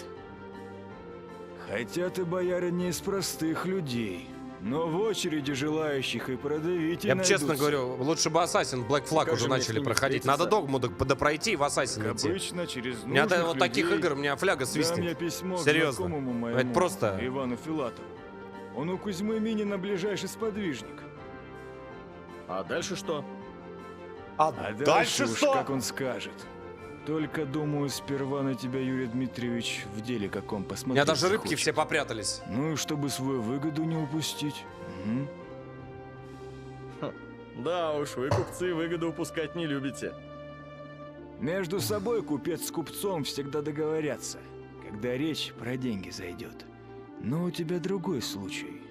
Хотя ты, боярин, не из простых людей. Но в очереди желающих и продавить Я бы честно говорю, лучше бы Ассасин Black Flag Как уже же мне с начали ними проходить. встретиться? Надо догму допройти и в Ассасин Как идти. обычно, через У меня нужных вот таких людей. игр, у меня фляга Дам свистнет. я письмо к Серьезно. знакомому моему, Это просто... Ивану Филатову. Он у Кузьмы Минина ближайший сподвижник. А дальше что? А дальше уж что? как он скажет. Только, думаю, сперва на тебя, Юрий Дмитриевич, в деле каком У посмотреть меня даже рыбки захочет. все попрятались. Ну и чтобы свою выгоду не упустить. Да уж, вы, купцы, выгоду упускать не любите. Между собой купец с купцом всегда договорятся, когда речь про деньги зайдет. Но у тебя другой случай.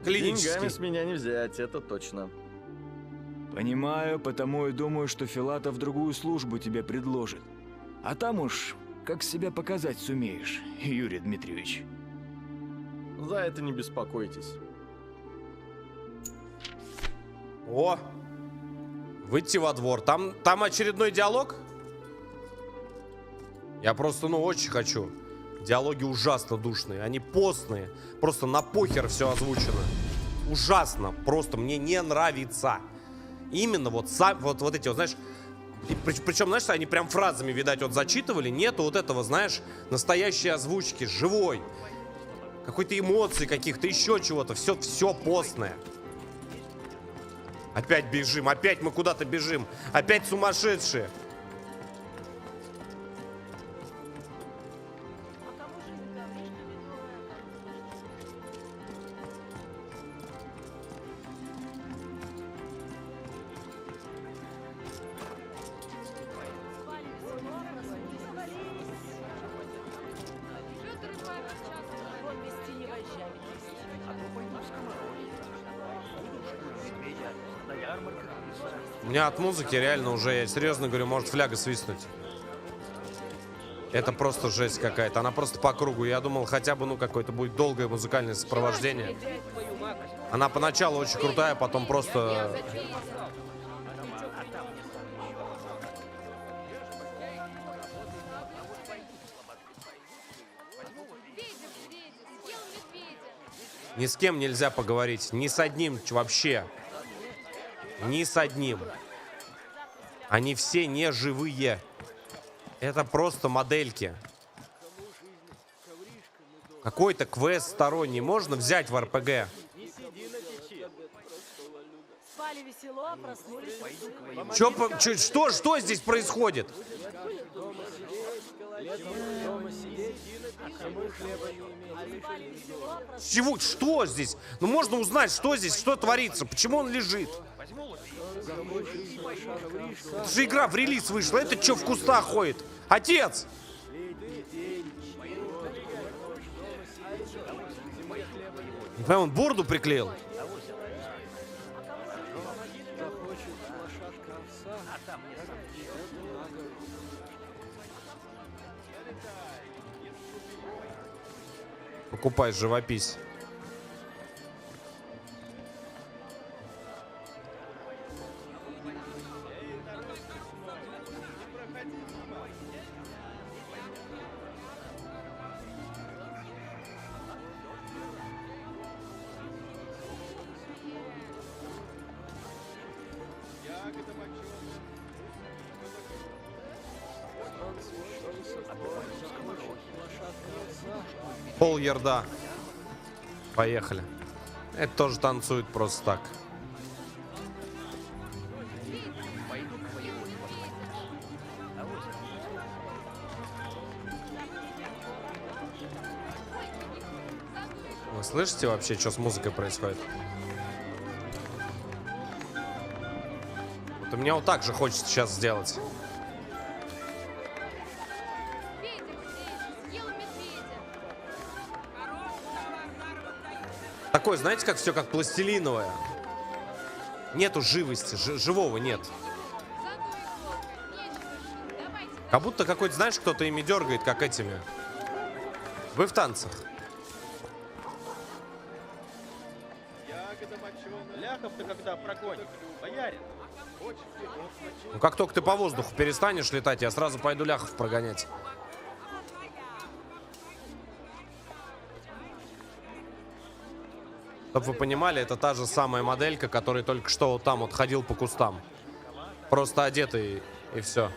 Деньгами с меня не взять, это точно. Понимаю, потому и думаю, что Филатов другую службу тебе предложит. А там уж как себя показать сумеешь, Юрий Дмитриевич. За это не беспокойтесь. О! Выйти во двор. Там очередной диалог? Я просто, очень хочу. Диалоги ужасно душные. Они постные. Просто на похер все озвучено. Ужасно. Просто мне не нравится. Именно вот эти, знаешь... Причем, знаешь, они прям фразами, видать, зачитывали. Нету вот этого, знаешь, настоящей озвучки, живой. Какой-то эмоции каких-то, еще чего-то. Все постное. Опять бежим, опять мы куда-то бежим. Опять сумасшедшие. У меня от музыки реально уже, я серьезно говорю, может фляга свистнуть. Это просто жесть какая-то. Она просто по кругу. Я думал, хотя бы, ну, какое-то будет долгое музыкальное сопровождение. Она поначалу очень крутая, потом просто... Ни с кем нельзя поговорить. Ни с одним вообще. Ни с одним. Они все не живые. Это просто модельки. Какой-то квест сторонний можно взять в РПГ? Спали весело, проснулись. Что здесь происходит? Чего? Что здесь? Ну можно узнать, что здесь, что творится, почему он лежит. Это же игра в релиз вышла. Это что в кустах ходит? Отец! Не понимаю, он борду приклеил. Покупай живопись. Пол ярда. Поехали. Это тоже танцует просто так. Вы слышите вообще, что с музыкой происходит? Вот у меня вот так же хочется сейчас сделать. Такое, знаете, как все как пластилиновое. Нету живости, живого нет. Как будто какой-то, знаешь, кто-то ими дергает, как этими. Вы в танцах. Ляхов-то когда прогонит? Боярин. Ну, как только ты по воздуху перестанешь летать, я сразу пойду ляхов прогонять. Чтобы вы понимали, это та же самая моделька, который только что вот там вот ходил по кустам. Просто одетый и все.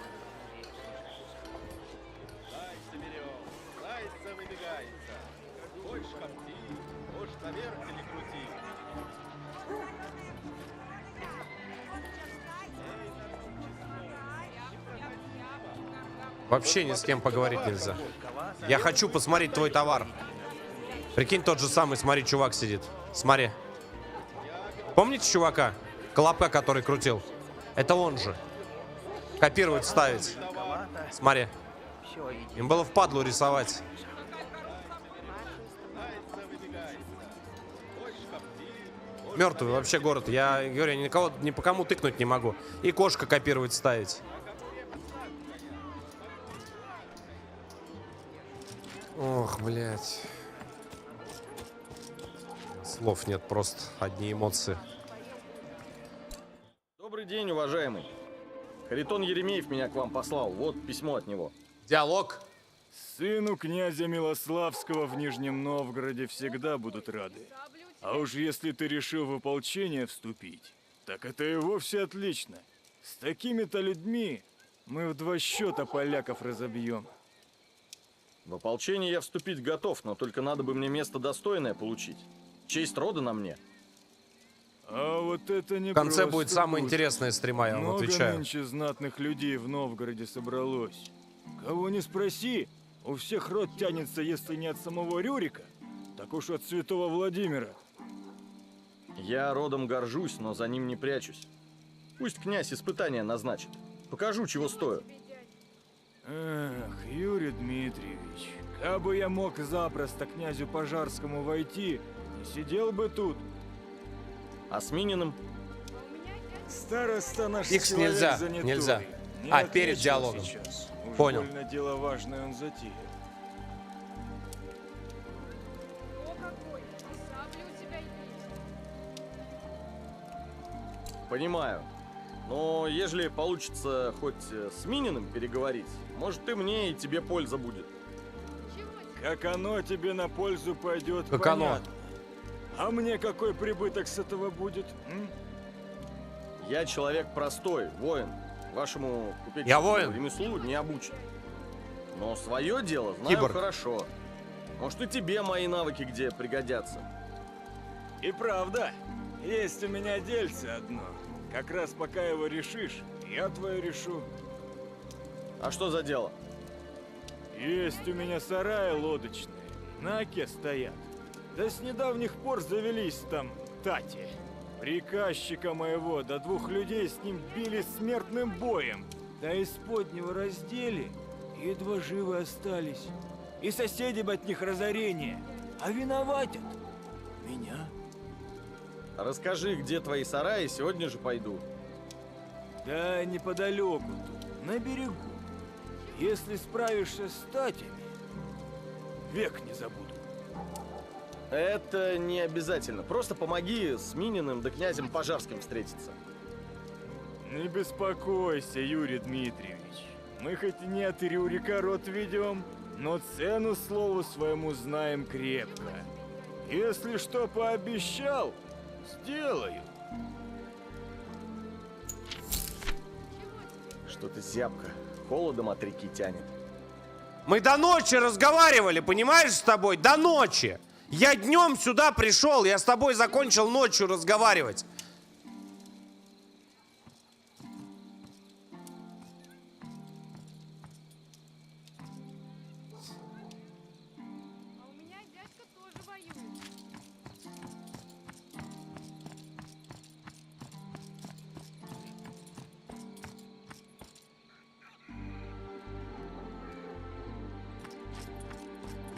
Вообще ни с кем поговорить нельзя. Я хочу посмотреть твой товар. Прикинь, тот же самый, смотри, чувак сидит. Смотри. Помните чувака? Колобка, который крутил? Это он же. Копировать, ставить. Смотри. Им было впадлу рисовать. Мертвый вообще город. Я говорю, никого, ни по кому тыкнуть не могу. И кошка копировать, ставить. Ох, блядь. Слов нет, просто одни эмоции. Добрый день, уважаемый. Харитон Еремеев меня к вам послал. Вот письмо от него. Диалог. Сыну князя Милославского в Нижнем Новгороде всегда будут рады. А уж если ты решил в ополчение вступить, так это и вовсе отлично. С такими-то людьми мы в 2 счета поляков разобьем. В ополчение я вступить готов, но только надо бы мне место достойное получить. Честь рода на мне. А вот это не В конце будет самая интересная стрима, я вам отвечаю. Много нынче знатных людей в Новгороде собралось. Кого не спроси, у всех род тянется, если не от самого Рюрика, так уж от святого Владимира. Я родом горжусь, но за ним не прячусь. Пусть князь испытания назначит. Покажу, чего стою. Эх, Юрий Дмитриевич, кабы я мог запросто князю Пожарскому войти, не сидел бы тут. А с Мининым? Староста наш Их человек нельзя, занятой. нельзя. Не А, перед отвечу диалогом. сейчас. Уж Понял. больно дело важное он затеял. Понимаю. Но ежели получится хоть с Мининым переговорить, может и мне, и тебе польза будет. Как оно тебе на пользу пойдет, Как понятно. А мне какой прибыток с этого будет? Я человек простой, воин. Вашему Я купеческому воин. ремеслу не обучен. Но свое дело знаю Киборг. хорошо. Может и тебе мои навыки где пригодятся. И правда, есть у меня дельце одно. Как раз пока его решишь, я твое решу. А что за дело? Есть у меня сараи лодочные, на оке стоят. Да с недавних пор завелись там тати. Приказчика моего, да 2 людей с ним били смертным боем. Да из поднего раздели, едва живы остались. И соседи бы от них разорение. А виноватят меня. Расскажи, где твои сараи, сегодня же пойду. Да неподалеку тут, на берегу. Если справишься с татями, век не забуду. Это не обязательно. Просто помоги с Мининым да князем Пожарским встретиться. Не беспокойся, Юрий Дмитриевич. Мы хоть и не от Рюрика род ведем, но цену слову своему знаем крепко. Если что пообещал, сделаю. Что-то зябко. Холодом от реки тянет. Мы до ночи разговаривали, понимаешь, с тобой? До ночи. Я днем сюда пришел, я с тобой закончил ночью разговаривать.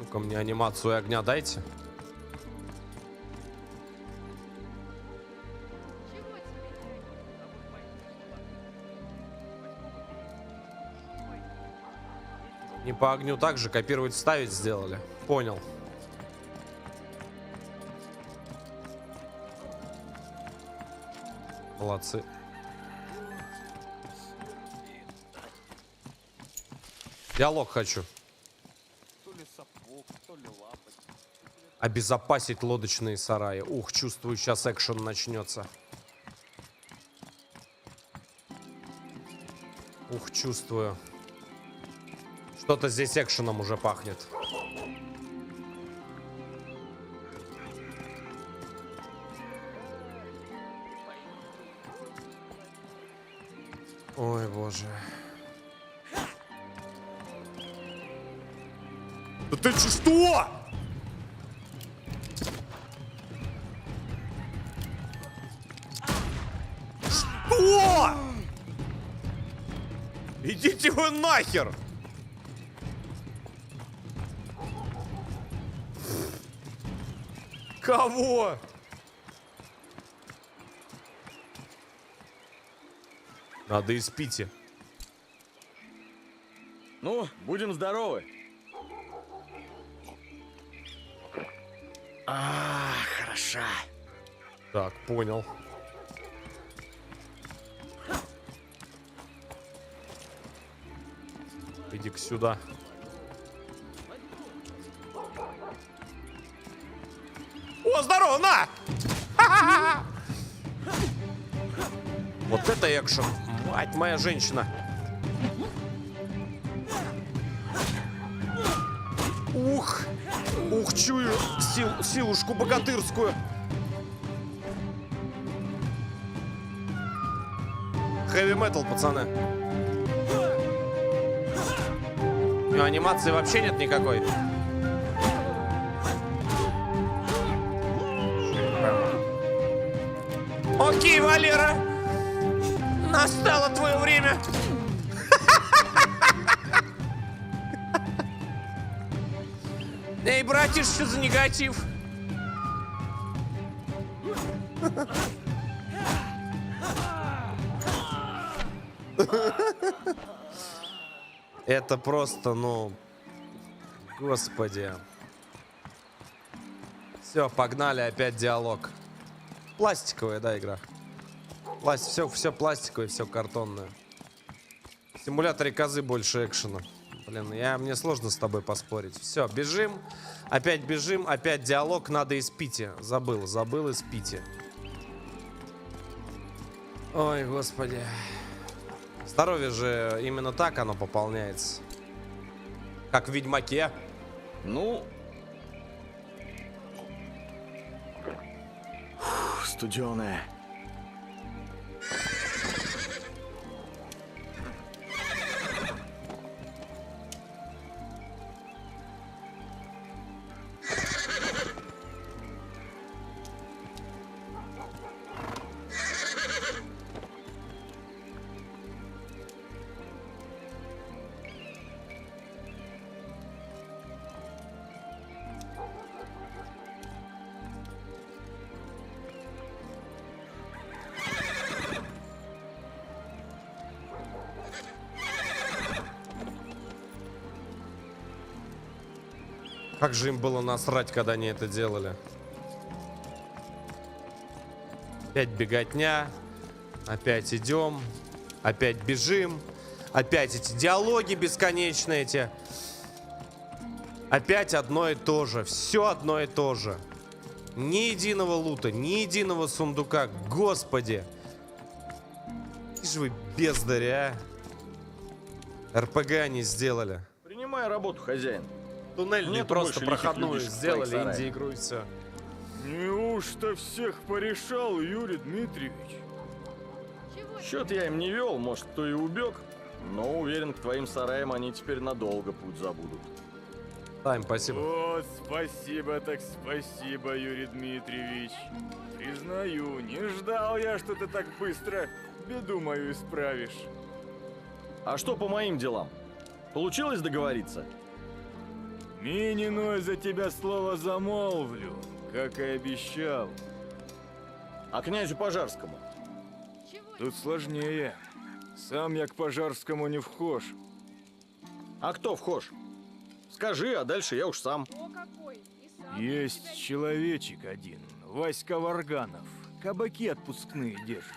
Ну-ка мне анимацию огня дайте. Не по огню также копировать, вставить сделали. Понял. Молодцы. Диалог хочу. Обезопасить лодочные сараи. Ух, чувствую, сейчас экшен начнется. Ух, чувствую. Что-то здесь экшеном уже пахнет. Ой, боже. Да ты что? Что? Идите вы нахер! Кого? Надо из Пити. Ну, будем здоровы. Хороша. Так, понял. Иди-ка сюда. О, здорово, на! Ха-ха-ха! Вот это экшен. Мать моя женщина. Ух! Ух, чую силушку богатырскую. Хэви метал, пацаны. Анимации вообще нет никакой. Окей, Валера. Настало твое время. Эй, братиш, что за негатив? Это просто, ну... Господи. Все, погнали, опять диалог. Пластиковая, да, игра. Все пластиковое, все картонное. В симуляторе козы больше экшена. Блин, мне сложно с тобой поспорить. Все, бежим, опять диалог, надо из Пити. Забыл из Пити. Ой, господи. Здоровье же именно так оно пополняется. Как в Ведьмаке. Ну... Студеная. Как же им было насрать, когда они это делали. Опять беготня. Опять идем. Опять бежим. Опять эти диалоги бесконечные эти. Опять одно и то же. Все одно и то же. Ни единого лута, ни единого сундука. Господи. Какие же вы бездари, а. РПГ они сделали. Принимай работу, хозяин. Туннель не просто проходную сделали, инди-игру и все. Неужто всех порешал, Юрий Дмитриевич? Счет я им не вел, может, кто и убег, но уверен, к твоим сараям они теперь надолго путь забудут. Тайм, спасибо. О, спасибо, так спасибо, Юрий Дмитриевич. Признаю, не ждал я, что ты так быстро беду мою исправишь. А что по моим делам? Получилось договориться? Мининой за тебя слово замолвлю, как и обещал. А князю Пожарскому? Тут сложнее. Сам я к Пожарскому не вхож. А кто вхож? Скажи, а дальше я уж сам. Есть человечек один, Васька Варганов. Кабаки отпускные держит.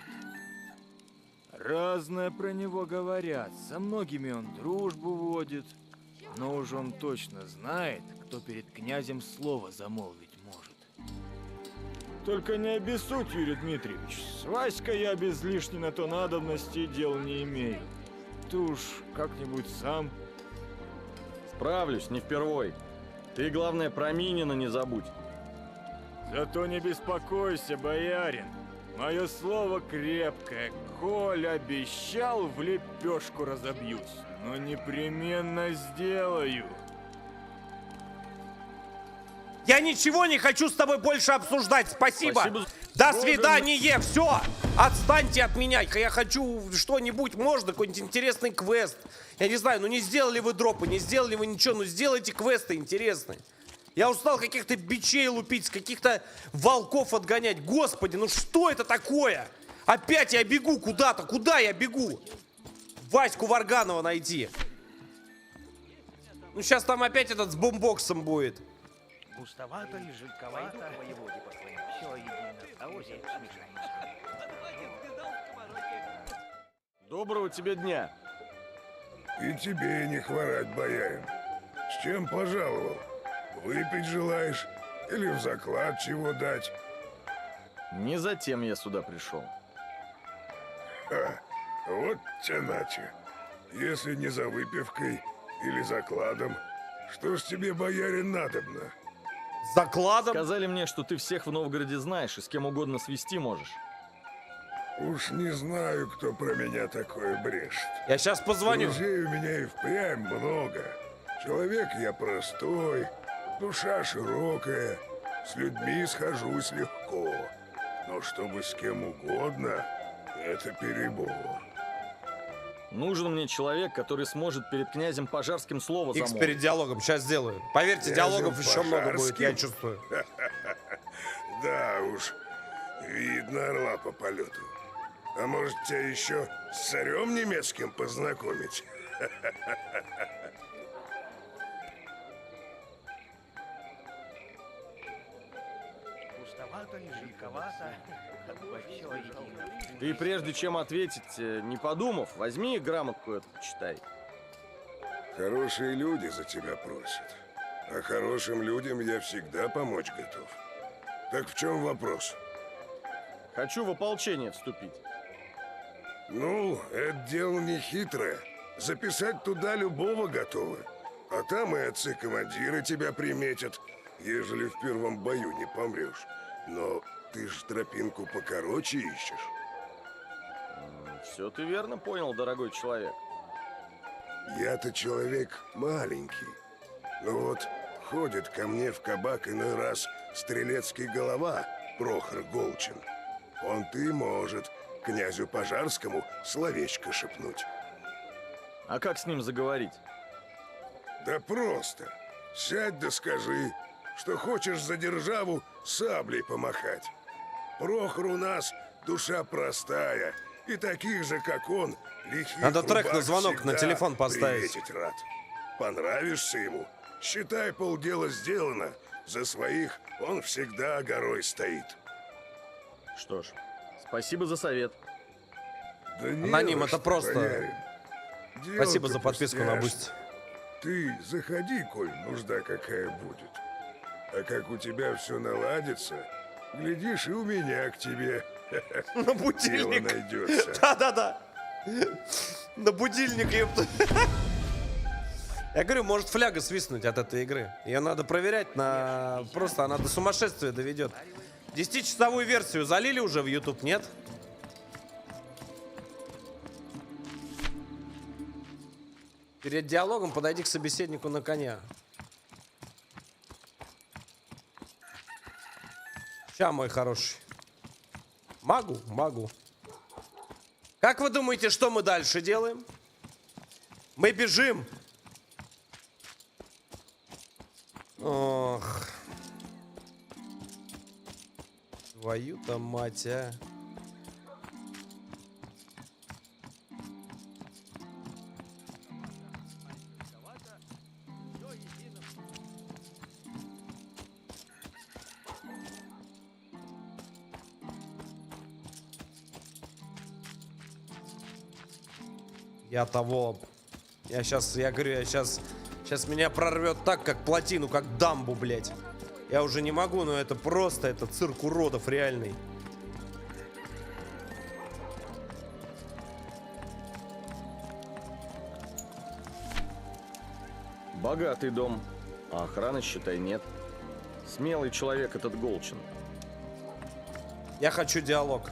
Разное про него говорят. Со многими он дружбу водит. Но уж он точно знает, кто перед князем слово замолвить может. Только не обессудь, Юрий Дмитриевич. С Васькой я без лишней на то надобности дел не имею. Ты уж как-нибудь сам. Справлюсь, не впервой. Ты, главное, про Минина не забудь. Зато не беспокойся, боярин. Мое слово крепкое. Коль обещал, в лепешку разобьюсь. Но непременно сделаю. Я ничего не хочу с тобой больше обсуждать. Спасибо. Спасибо. До свидания. Все. Отстаньте от меня. Я хочу что-нибудь. Можно какой-нибудь интересный квест. Я не знаю, ну не сделали вы дропы, не сделали вы ничего. Ну сделайте квесты интересные. Я устал каких-то бичей лупить, каких-то волков отгонять. Господи, ну что это такое? Опять я бегу куда-то. Куда я бегу? Ваську Варганова найти. Ну сейчас там опять этот с бомбоксом будет. Густовато и жидковато. Воеводе по своим. Все едино. Того себе Доброго тебе дня. И тебе не хворать, боярин. С чем пожаловал? Выпить желаешь? Или в заклад чего дать? Не затем я сюда пришел. Ха, вот тяначе. Если не за выпивкой или закладом, что ж тебе, боярин, надобно? Закладом? Сказали мне, что ты всех в Новгороде знаешь и с кем угодно свести можешь. Уж не знаю, кто про меня такое брешет. Я сейчас позвоню. Друзей у меня и впрямь много. Человек я простой, душа широкая, с людьми схожусь легко. Но чтобы с кем угодно, это перебор. Нужен мне человек, который сможет перед князем Пожарским слово Икс замолвить. перед диалогом. Сейчас сделаю. Поверьте, диалогов еще много будет, я чувствую. Да уж, видно орла по полету. А может, тебя еще с царем немецким познакомить? Пустовато ли, жидковато, как бы все едино. Ты прежде чем ответить, не подумав, возьми грамотку эту, почитай. Хорошие люди за тебя просят. А хорошим людям я всегда помочь готов. Так в чем вопрос? Хочу в ополчение вступить. Ну, это дело не хитрое. Записать туда любого готовы. А там и отцы-командиры тебя приметят, ежели в первом бою не помрешь. Но ты ж тропинку покороче ищешь. Все ты верно понял, дорогой человек. Я-то человек маленький. Но вот ходит ко мне в кабак иной раз стрелецкий голова Прохор Голчин. Он-то и может князю Пожарскому словечко шепнуть. А как с ним заговорить? Да просто. Сядь да скажи, что хочешь за державу саблей помахать. Прохор у нас душа простая, и таких же, как он, лихих Надо трек на рубак звонок на всегда телефон поставить. приветить рад. Понравишься ему, считай, полдела сделано. За своих он всегда горой стоит. Что ж, спасибо за совет. Да не Аноним, во это что, просто. боярин. Спасибо Дело-то за подписку на пустяшное. Бусти. Ты заходи, коль нужда какая будет. А как у тебя все наладится, глядишь, и у меня к тебе На будильник. дело найдется. Да-да-да. На будильник, ёпта. Я говорю, может фляга свистнуть от этой игры. Ее надо проверять на... Просто она до сумасшествия доведет. 10-часовую версию залили уже в YouTube, нет? Перед диалогом подойди к собеседнику на коня. Ща, мой хороший. Могу, могу. Как вы думаете, что мы дальше делаем? Мы бежим. Ох. Твою-то мать, а. Я того... Я говорю, сейчас меня прорвет так, как плотину, как дамбу, блядь. Я уже не могу, но это просто, это цирк уродов реальный. Богатый дом, а охраны, считай, нет. Смелый человек этот Голчин. Я хочу диалог.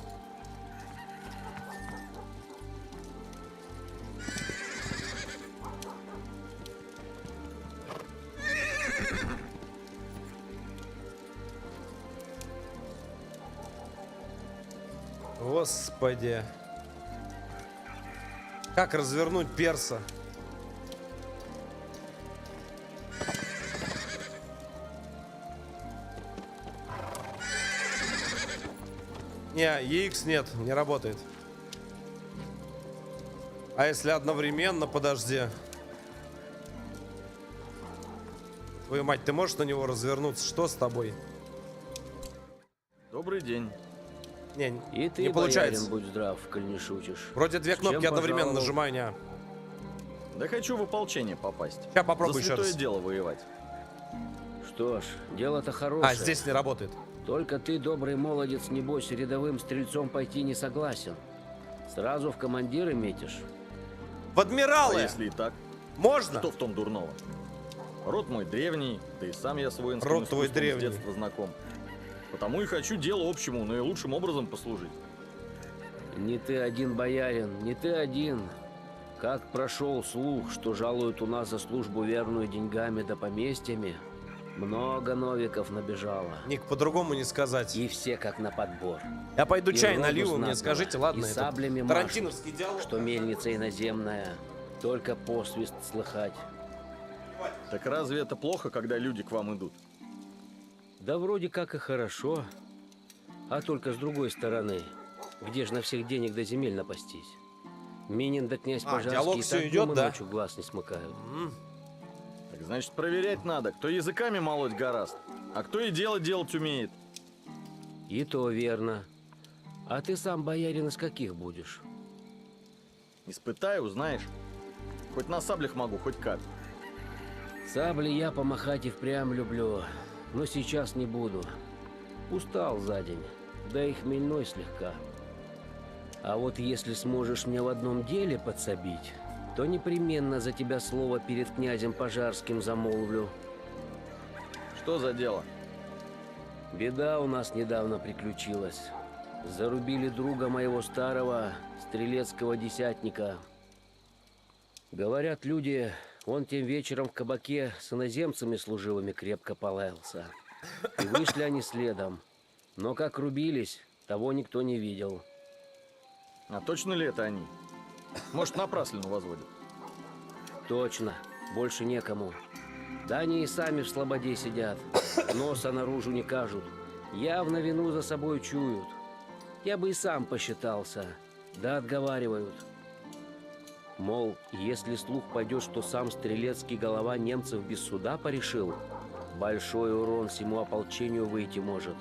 Господи. Как развернуть перса? Не, EX нет, не работает. А если одновременно, подожди. Твою мать, ты можешь на него развернуться? Что с тобой? Добрый день. Не, И ты, не получается. боярин, будь здрав, коль не шутишь. Вроде две С чем кнопки одновременно пожаловал? нажимаю, не. Да хочу в ополчение попасть. Сейчас попробуй За еще святое раз. дело воевать. Что ж, дело-то хорошее. А, здесь не работает. Только ты, добрый молодец, небось, рядовым стрельцом пойти не согласен. Сразу в командиры метишь. В адмиралы! А если и так? Можно? Что в том дурного? Род мой древний, да и сам я с воинским Род твой искусством древний. с детства знаком. Потому и хочу делу общему наилучшим образом послужить. Не ты один, боярин, не ты один. Как прошел слух, что жалуют у нас за службу верную деньгами да поместьями, много новиков набежало. Ник, по-другому не сказать. И все как на подбор. Я пойду И чай роду налью, вы мне знатного, скажите, ладно, и это саблями тарантиновский машут, диалог. что мельница иноземная, только посвист слыхать. Так разве это плохо, когда люди к вам идут? Да вроде как и хорошо. А только с другой стороны, Где ж на всех денег до земель напастись? Минин да князь Пожарский диалог и всё так идёт, днём и да? ночью глаз не смыкают. Так значит, проверять надо, кто языками молоть гораст, а кто и дело делать умеет. И то верно. А ты сам, боярин, из каких будешь? Испытай, узнаешь. Хоть на саблях могу, хоть как. Сабли я помахать и впрямь люблю, но сейчас не буду. Устал за день, да и хмельной слегка. А вот если сможешь мне в одном деле подсобить, то непременно за тебя слово перед князем Пожарским замолвлю. Что за дело? Беда у нас недавно приключилась. Зарубили друга моего старого стрелецкого десятника. Говорят люди, он тем вечером в кабаке с иноземцами служивыми крепко полаялся. И вышли они следом. Но как рубились, того никто не видел. А точно ли это они? Может, напраслину возводят? Точно, больше некому. Да они и сами в слободе сидят, носа наружу не кажут, явно вину за собой чуют. Я бы и сам посчитался, да отговаривают. Мол, если слух пойдет, что сам стрелецкий голова немцев без суда порешил, большой урон всему ополчению выйти может.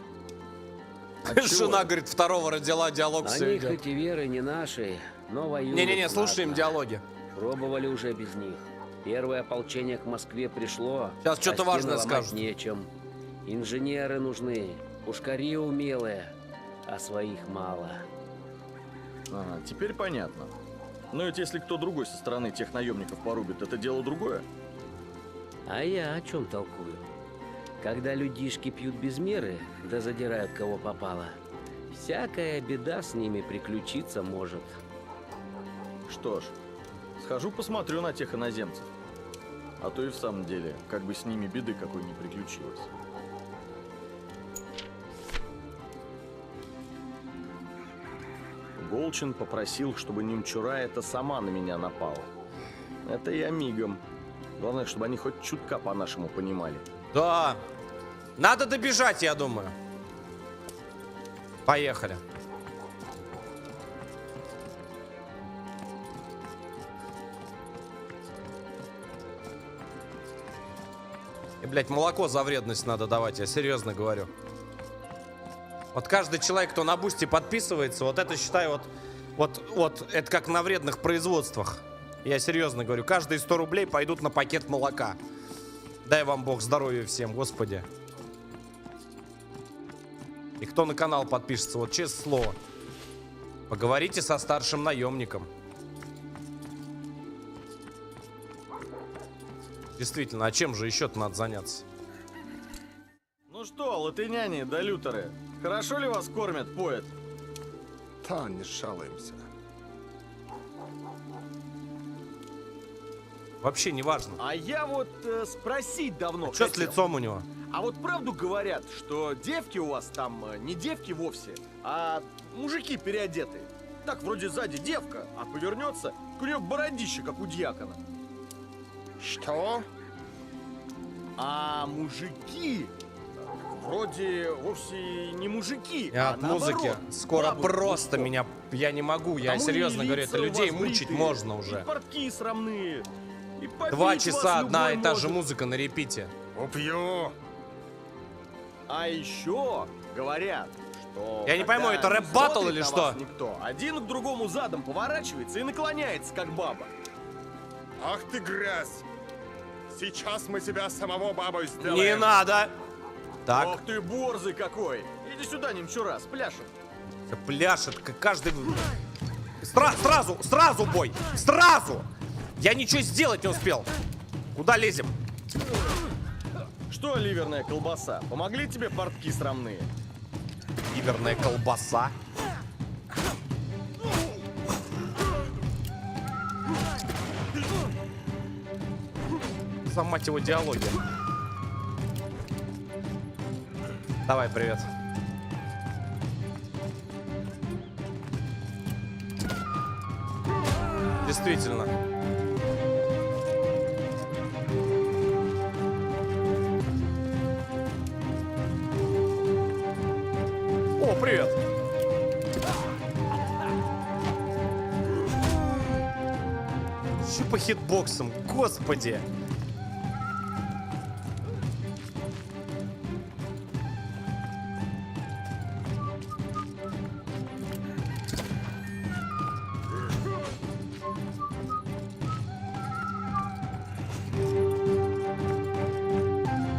Жена, говорит, второго родила, диалог все Они идет. хоть и веры не наши, но воюют. Не-не-не, слушаем знатно. диалоги. Пробовали уже без них. Первое ополчение к Москве пришло. Сейчас что-то а важное стены ломать скажут. нечем. Инженеры нужны, пушкари умелые, а своих мало. Ага, теперь понятно. Но ведь если кто другой со стороны тех наемников порубит, это дело другое. А я о чем толкую? Когда людишки пьют без меры, да задирают кого попало, всякая беда с ними приключиться может. Что ж, схожу посмотрю на тех иноземцев. А то и в самом деле, как бы с ними беды какой не приключилось. Голчин попросил, чтобы Немчура это сама на меня напала. Это я мигом. Главное, чтобы они хоть чутка по-нашему понимали. Да. Надо добежать, я думаю. Поехали. И, блядь, молоко за вредность надо давать, я серьезно говорю. Вот каждый человек, кто на Бусти подписывается, вот это, считай, вот, это как на вредных производствах. Я серьезно говорю, каждые 100 рублей пойдут на пакет молока. Дай вам Бог здоровья всем, Господи. И кто на канал подпишется, вот честное слово, поговорите со старшим наемником. Действительно, а чем же еще-то надо заняться? Ну что, латыняне да лютеры, хорошо ли вас кормят, поэт? Да, не жалуемся. Вообще не важно. А я вот спросить давно Что с хотел. лицом у него? А вот правду говорят, что девки у вас там не девки вовсе, а мужики переодетые. Так, вроде сзади девка, а повернется, у нее бородище, как у дьякона. Что? А мужики вроде вовсе не мужики, Я а от наоборот, музыки скоро бабы просто куском. меня... Я не могу, я Потому серьезно и говорю, это лица у людей вас мучить бритые, можно и уже. портки срамные, и побить 2 вас часа одна и любой та же может. музыка на репите. Убью! А еще говорят, что... Я не пойму, когда это не рэп-баттл смотрит или на что? вас никто, один к другому задом поворачивается и наклоняется, как баба. Ах ты грязь! Сейчас мы тебя самого бабой сделаем. Не надо! Так. Ох ты борзый какой! Иди сюда, Немчура, спляшем. Да пляшет, как каждый... Сразу бой! Сразу! Я ничего сделать не успел. Куда лезем? Что, ливерная колбаса, помогли тебе портки срамные? Ливерная колбаса. За мать его диалоги. Давай, привет. Действительно. О, привет. Еще по хитбоксам, господи.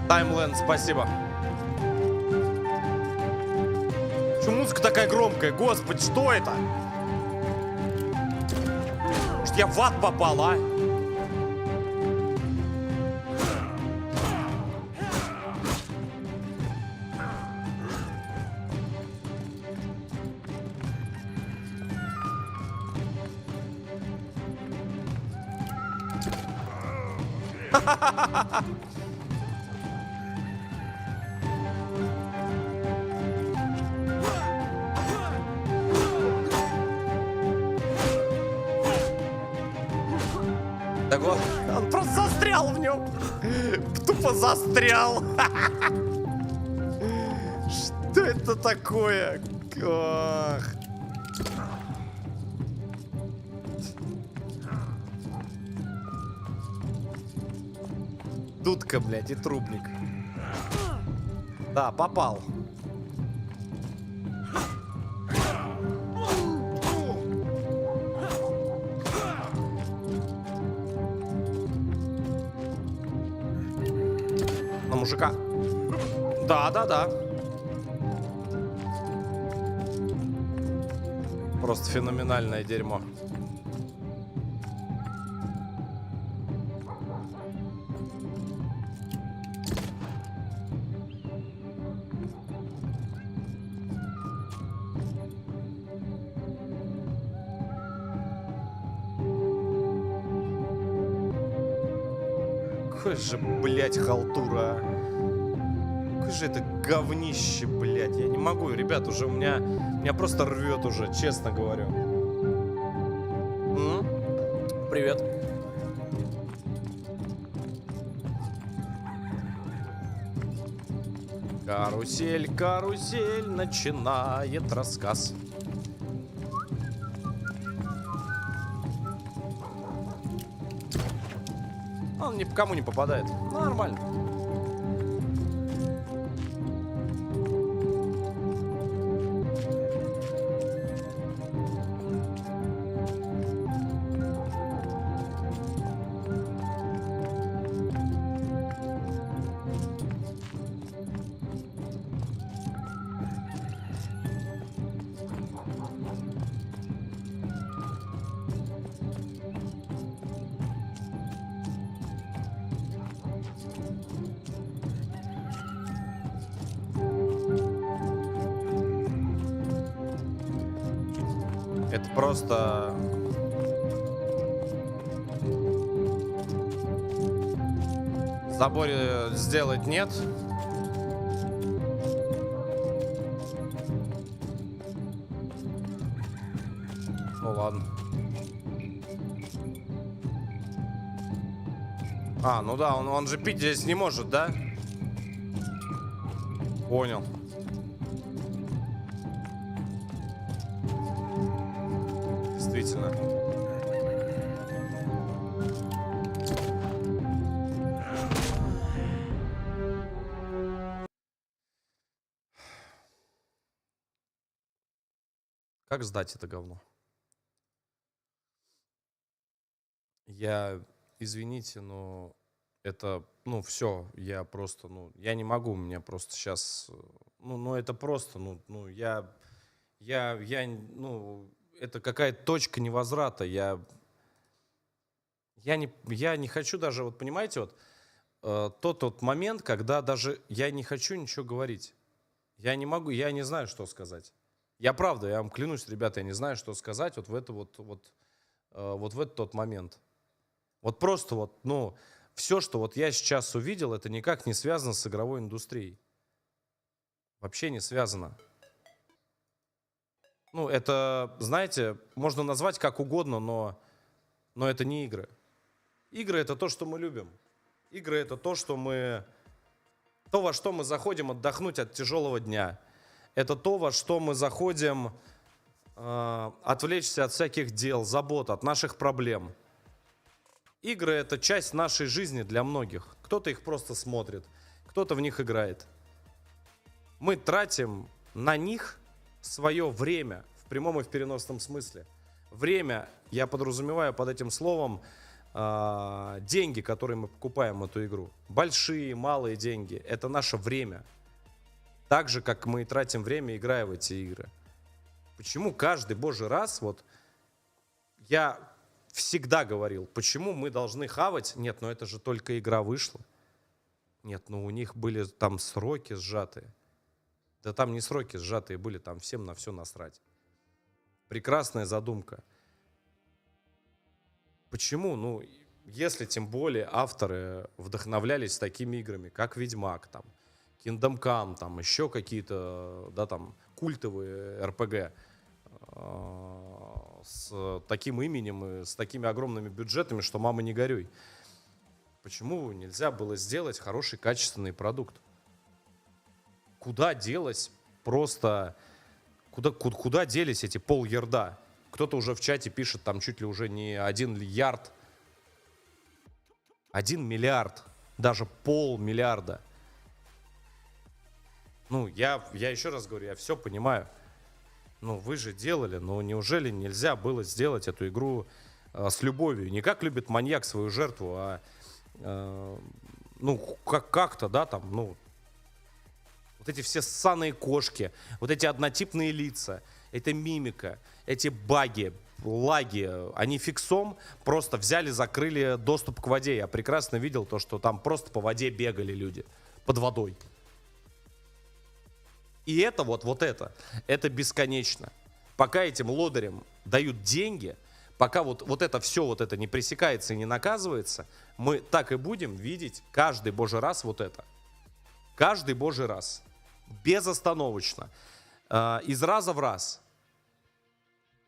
Таймленд, спасибо. Почему музыка такая громкая? Господи, что это? Может, я в ад попал, а? Так вот, он просто застрял в нем. Тупо застрял. Что это такое? Ах. Дудка, блядь, и трубник. Да, попал. На мужика. Да. Просто феноменальное дерьмо. Какой же, блядь, халтура, а? Какое же это говнище, блядь. Я не могу, ребят, уже меня просто рвет уже, честно говорю. Привет. Карусель, карусель, начинает рассказ. Он ни по кому не попадает. Нормально. Это просто... В заборе сделать нет. Ну ладно. А, ну да, он же пить здесь не может, да? Понял. Действительно. Как сдать это говно? Я, извините, но это, ну, все, я просто, ну, я не могу, у меня просто сейчас, ну, это просто, ну, ну, это какая-то точка невозврата. Я не хочу даже, вот понимаете, вот тот момент, когда даже я не хочу ничего говорить. Я не могу, я не знаю, что сказать. Я правда, я вам клянусь, ребята, я не знаю, что сказать вот в это вот в этот тот момент. Вот просто вот, ну, все, что вот я сейчас увидел, это никак не связано с игровой индустрией. Вообще не связано. Ну, это, знаете, можно назвать как угодно, но это не игры. Игры — это то, что мы любим. Игры — это то, во что мы заходим отдохнуть от тяжелого дня. Это то, во что мы заходим отвлечься от всяких дел, забот, от наших проблем. Игры — это часть нашей жизни для многих. Кто-то их просто смотрит, кто-то в них играет. Мы тратим на них свое время, в прямом и в переносном смысле. Время, я подразумеваю под этим словом деньги, которые мы покупаем эту игру. Большие, малые деньги — это наше время. Так же, как мы и тратим время, играя в эти игры. Почему каждый божий раз, вот я всегда говорил, почему мы должны хавать? Нет, ну это же только игра вышла. Нет, ну у них были там сроки сжатые. Да там не сроки сжатые были, там всем на все насрать. Прекрасная задумка. Почему? Ну, если тем более авторы вдохновлялись такими играми, как Ведьмак, там, Kingdom Come, там, еще какие-то, да, там, культовые РПГ с таким именем и с такими огромными бюджетами, что мама не горюй. Почему нельзя было сделать хороший, качественный продукт? Куда делось просто... Куда делись эти полярда? Кто-то уже в чате пишет, там чуть ли уже не 1 ярд. 1 миллиард. Даже полмиллиарда. Ну, я еще раз говорю, я все понимаю. Ну, вы же делали, но неужели нельзя было сделать эту игру с любовью? Не как любит маньяк свою жертву, а ну, как-то, да, там, ну, вот эти все ссаные кошки, вот эти однотипные лица, эта мимика, эти баги, лаги, они фиксом просто взяли, закрыли доступ к воде. Я прекрасно видел то, что там просто по воде бегали люди, под водой. И это это бесконечно. Пока этим лодырям дают деньги, пока вот это все вот это не пресекается и не наказывается, мы так и будем видеть каждый божий раз вот это. Каждый божий раз. Безостановочно. Из раза в раз.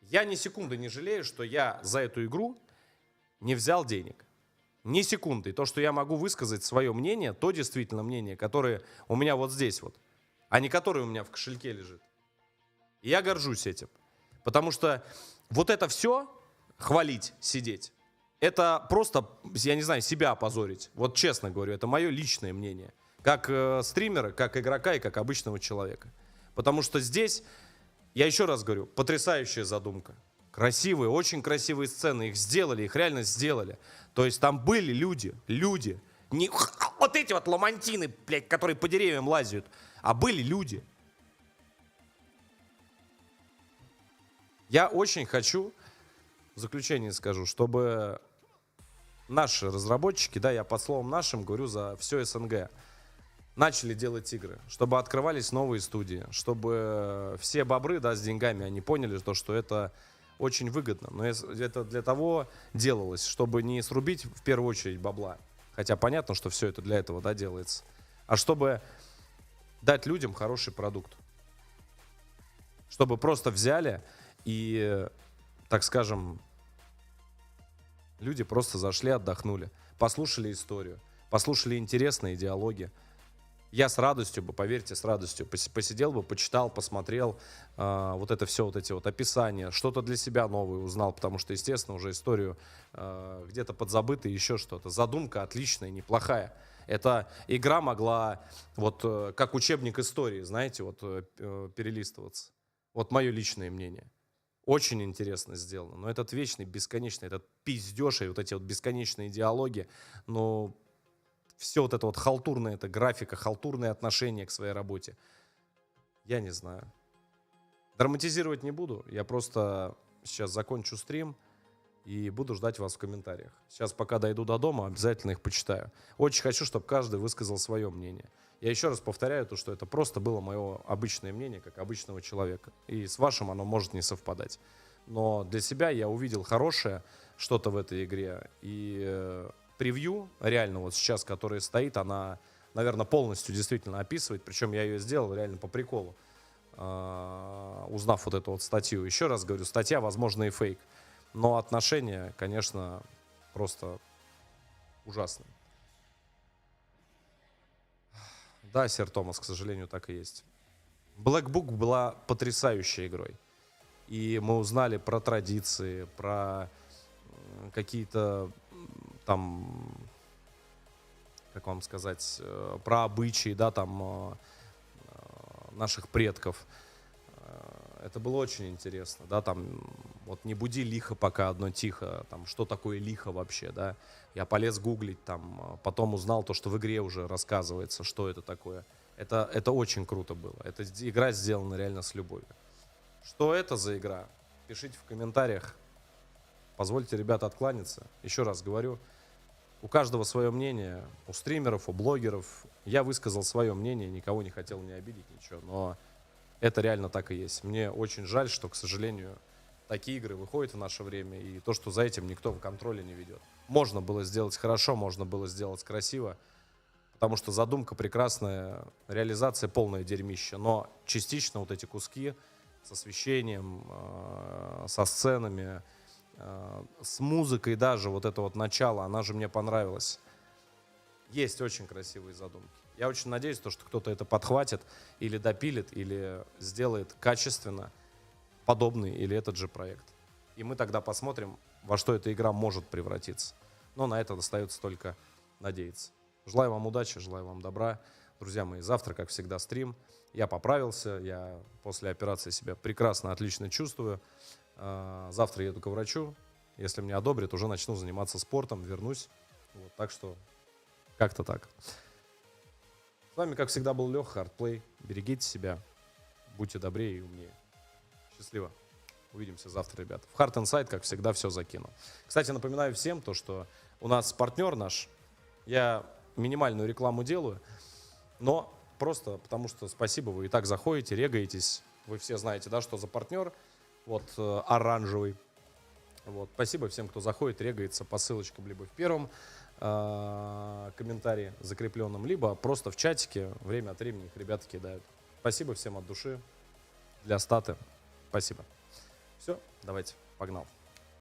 Я ни секунды не жалею, что я за эту игру не взял денег. Ни секунды. И то, что я могу высказать свое мнение, то действительно мнение, которое у меня вот здесь вот, а не которое у меня в кошельке лежит. И я горжусь этим. Потому что вот это все, хвалить, сидеть, это просто, я не знаю, себя опозорить. Вот честно говорю, это мое личное мнение. Как стримера, как игрока и как обычного человека. Потому что здесь, я еще раз говорю, потрясающая задумка. Красивые, очень красивые сцены. Их сделали, их реально сделали. То есть там были люди. Не вот эти вот ламантины, блядь, которые по деревьям лазят. А были люди. Я очень хочу, в заключение скажу, чтобы наши разработчики, да, я под словом нашим говорю за все СНГ, начали делать игры, чтобы открывались новые студии, чтобы все бобры, да, с деньгами, они поняли, что это очень выгодно. Но это для того делалось, чтобы не срубить в первую очередь бабла. Хотя понятно, что все это для этого, да, делается. А чтобы дать людям хороший продукт. Чтобы просто взяли и, так скажем, люди просто зашли, отдохнули, послушали историю, послушали интересные диалоги. Я с радостью бы, поверьте, с радостью посидел бы, почитал, посмотрел вот это все, вот эти вот описания, что-то для себя новое узнал, потому что, естественно, уже историю где-то подзабыто, еще что-то. Задумка отличная, неплохая. Эта игра могла, вот как учебник истории, знаете, вот перелистываться. Вот мое личное мнение. Очень интересно сделано. Но этот вечный, бесконечный, этот пиздеж и вот эти вот бесконечные диалоги, но все вот это вот халтурное, это графика, халтурное отношение к своей работе. Я не знаю. Драматизировать не буду. Я просто сейчас закончу стрим и буду ждать вас в комментариях. Сейчас, пока дойду до дома, обязательно их почитаю. Очень хочу, чтобы каждый высказал свое мнение. Я еще раз повторяю то, что это просто было мое обычное мнение, как обычного человека. И с вашим оно может не совпадать. Но для себя я увидел хорошее что-то в этой игре. И превью, реально вот сейчас, которая стоит, она, наверное, полностью действительно описывает. Причем я ее сделал реально по приколу, узнав вот эту вот статью. Еще раз говорю, статья, возможно, и фейк. Но отношения, конечно, просто ужасные. Да, сэр Томас, к сожалению, так и есть. Black Book была потрясающей игрой. И мы узнали про традиции, про какие-то, там, как вам сказать, про обычаи, да, там, наших предков. Это было очень интересно, да, там, вот не буди лихо, пока одно тихо, там, что такое лихо вообще, да. Я полез гуглить, там, потом узнал то, что в игре уже рассказывается, что это такое. Это очень круто было. Эта игра сделана реально с любовью. Что это за игра? Пишите в комментариях. Позвольте, ребята, откланяться. Еще раз говорю, у каждого свое мнение, у стримеров, у блогеров. Я высказал свое мнение, никого не хотел не обидеть, ничего, но это реально так и есть. Мне очень жаль, что, к сожалению, такие игры выходят в наше время, и то, что за этим никто в контроле не ведет. Можно было сделать хорошо, можно было сделать красиво, потому что задумка прекрасная, реализация полное дерьмище, но частично вот эти куски с освещением, со сценами, с музыкой даже, вот это вот начало, она же мне понравилась. Есть очень красивые задумки. Я очень надеюсь, что кто-то это подхватит или допилит, или сделает качественно подобный или этот же проект. И мы тогда посмотрим, во что эта игра может превратиться. Но на это остается только надеяться. Желаю вам удачи, желаю вам добра. Друзья мои, завтра, как всегда, стрим. Я поправился, я после операции себя прекрасно, отлично чувствую. Завтра еду к врачу. Если мне одобрят, уже начну заниматься спортом, вернусь. Вот, так что как-то так. С вами, как всегда, был Леха, Hardplay. Берегите себя, будьте добрее и умнее. Счастливо. Увидимся завтра, ребята. В Hard Inside, как всегда, все закину. Кстати, напоминаю всем то, что у нас партнер наш. Я минимальную рекламу делаю, но просто потому что спасибо, вы и так заходите, регаетесь. Вы все знаете, да, что за партнер. Вот оранжевый. Вот. Спасибо всем, кто заходит, регается по ссылочкам либо в первом комментарии закрепленном, либо просто в чатике время от времени их ребята кидают. Спасибо всем от души. Для статы. Спасибо. Все, давайте, погнал.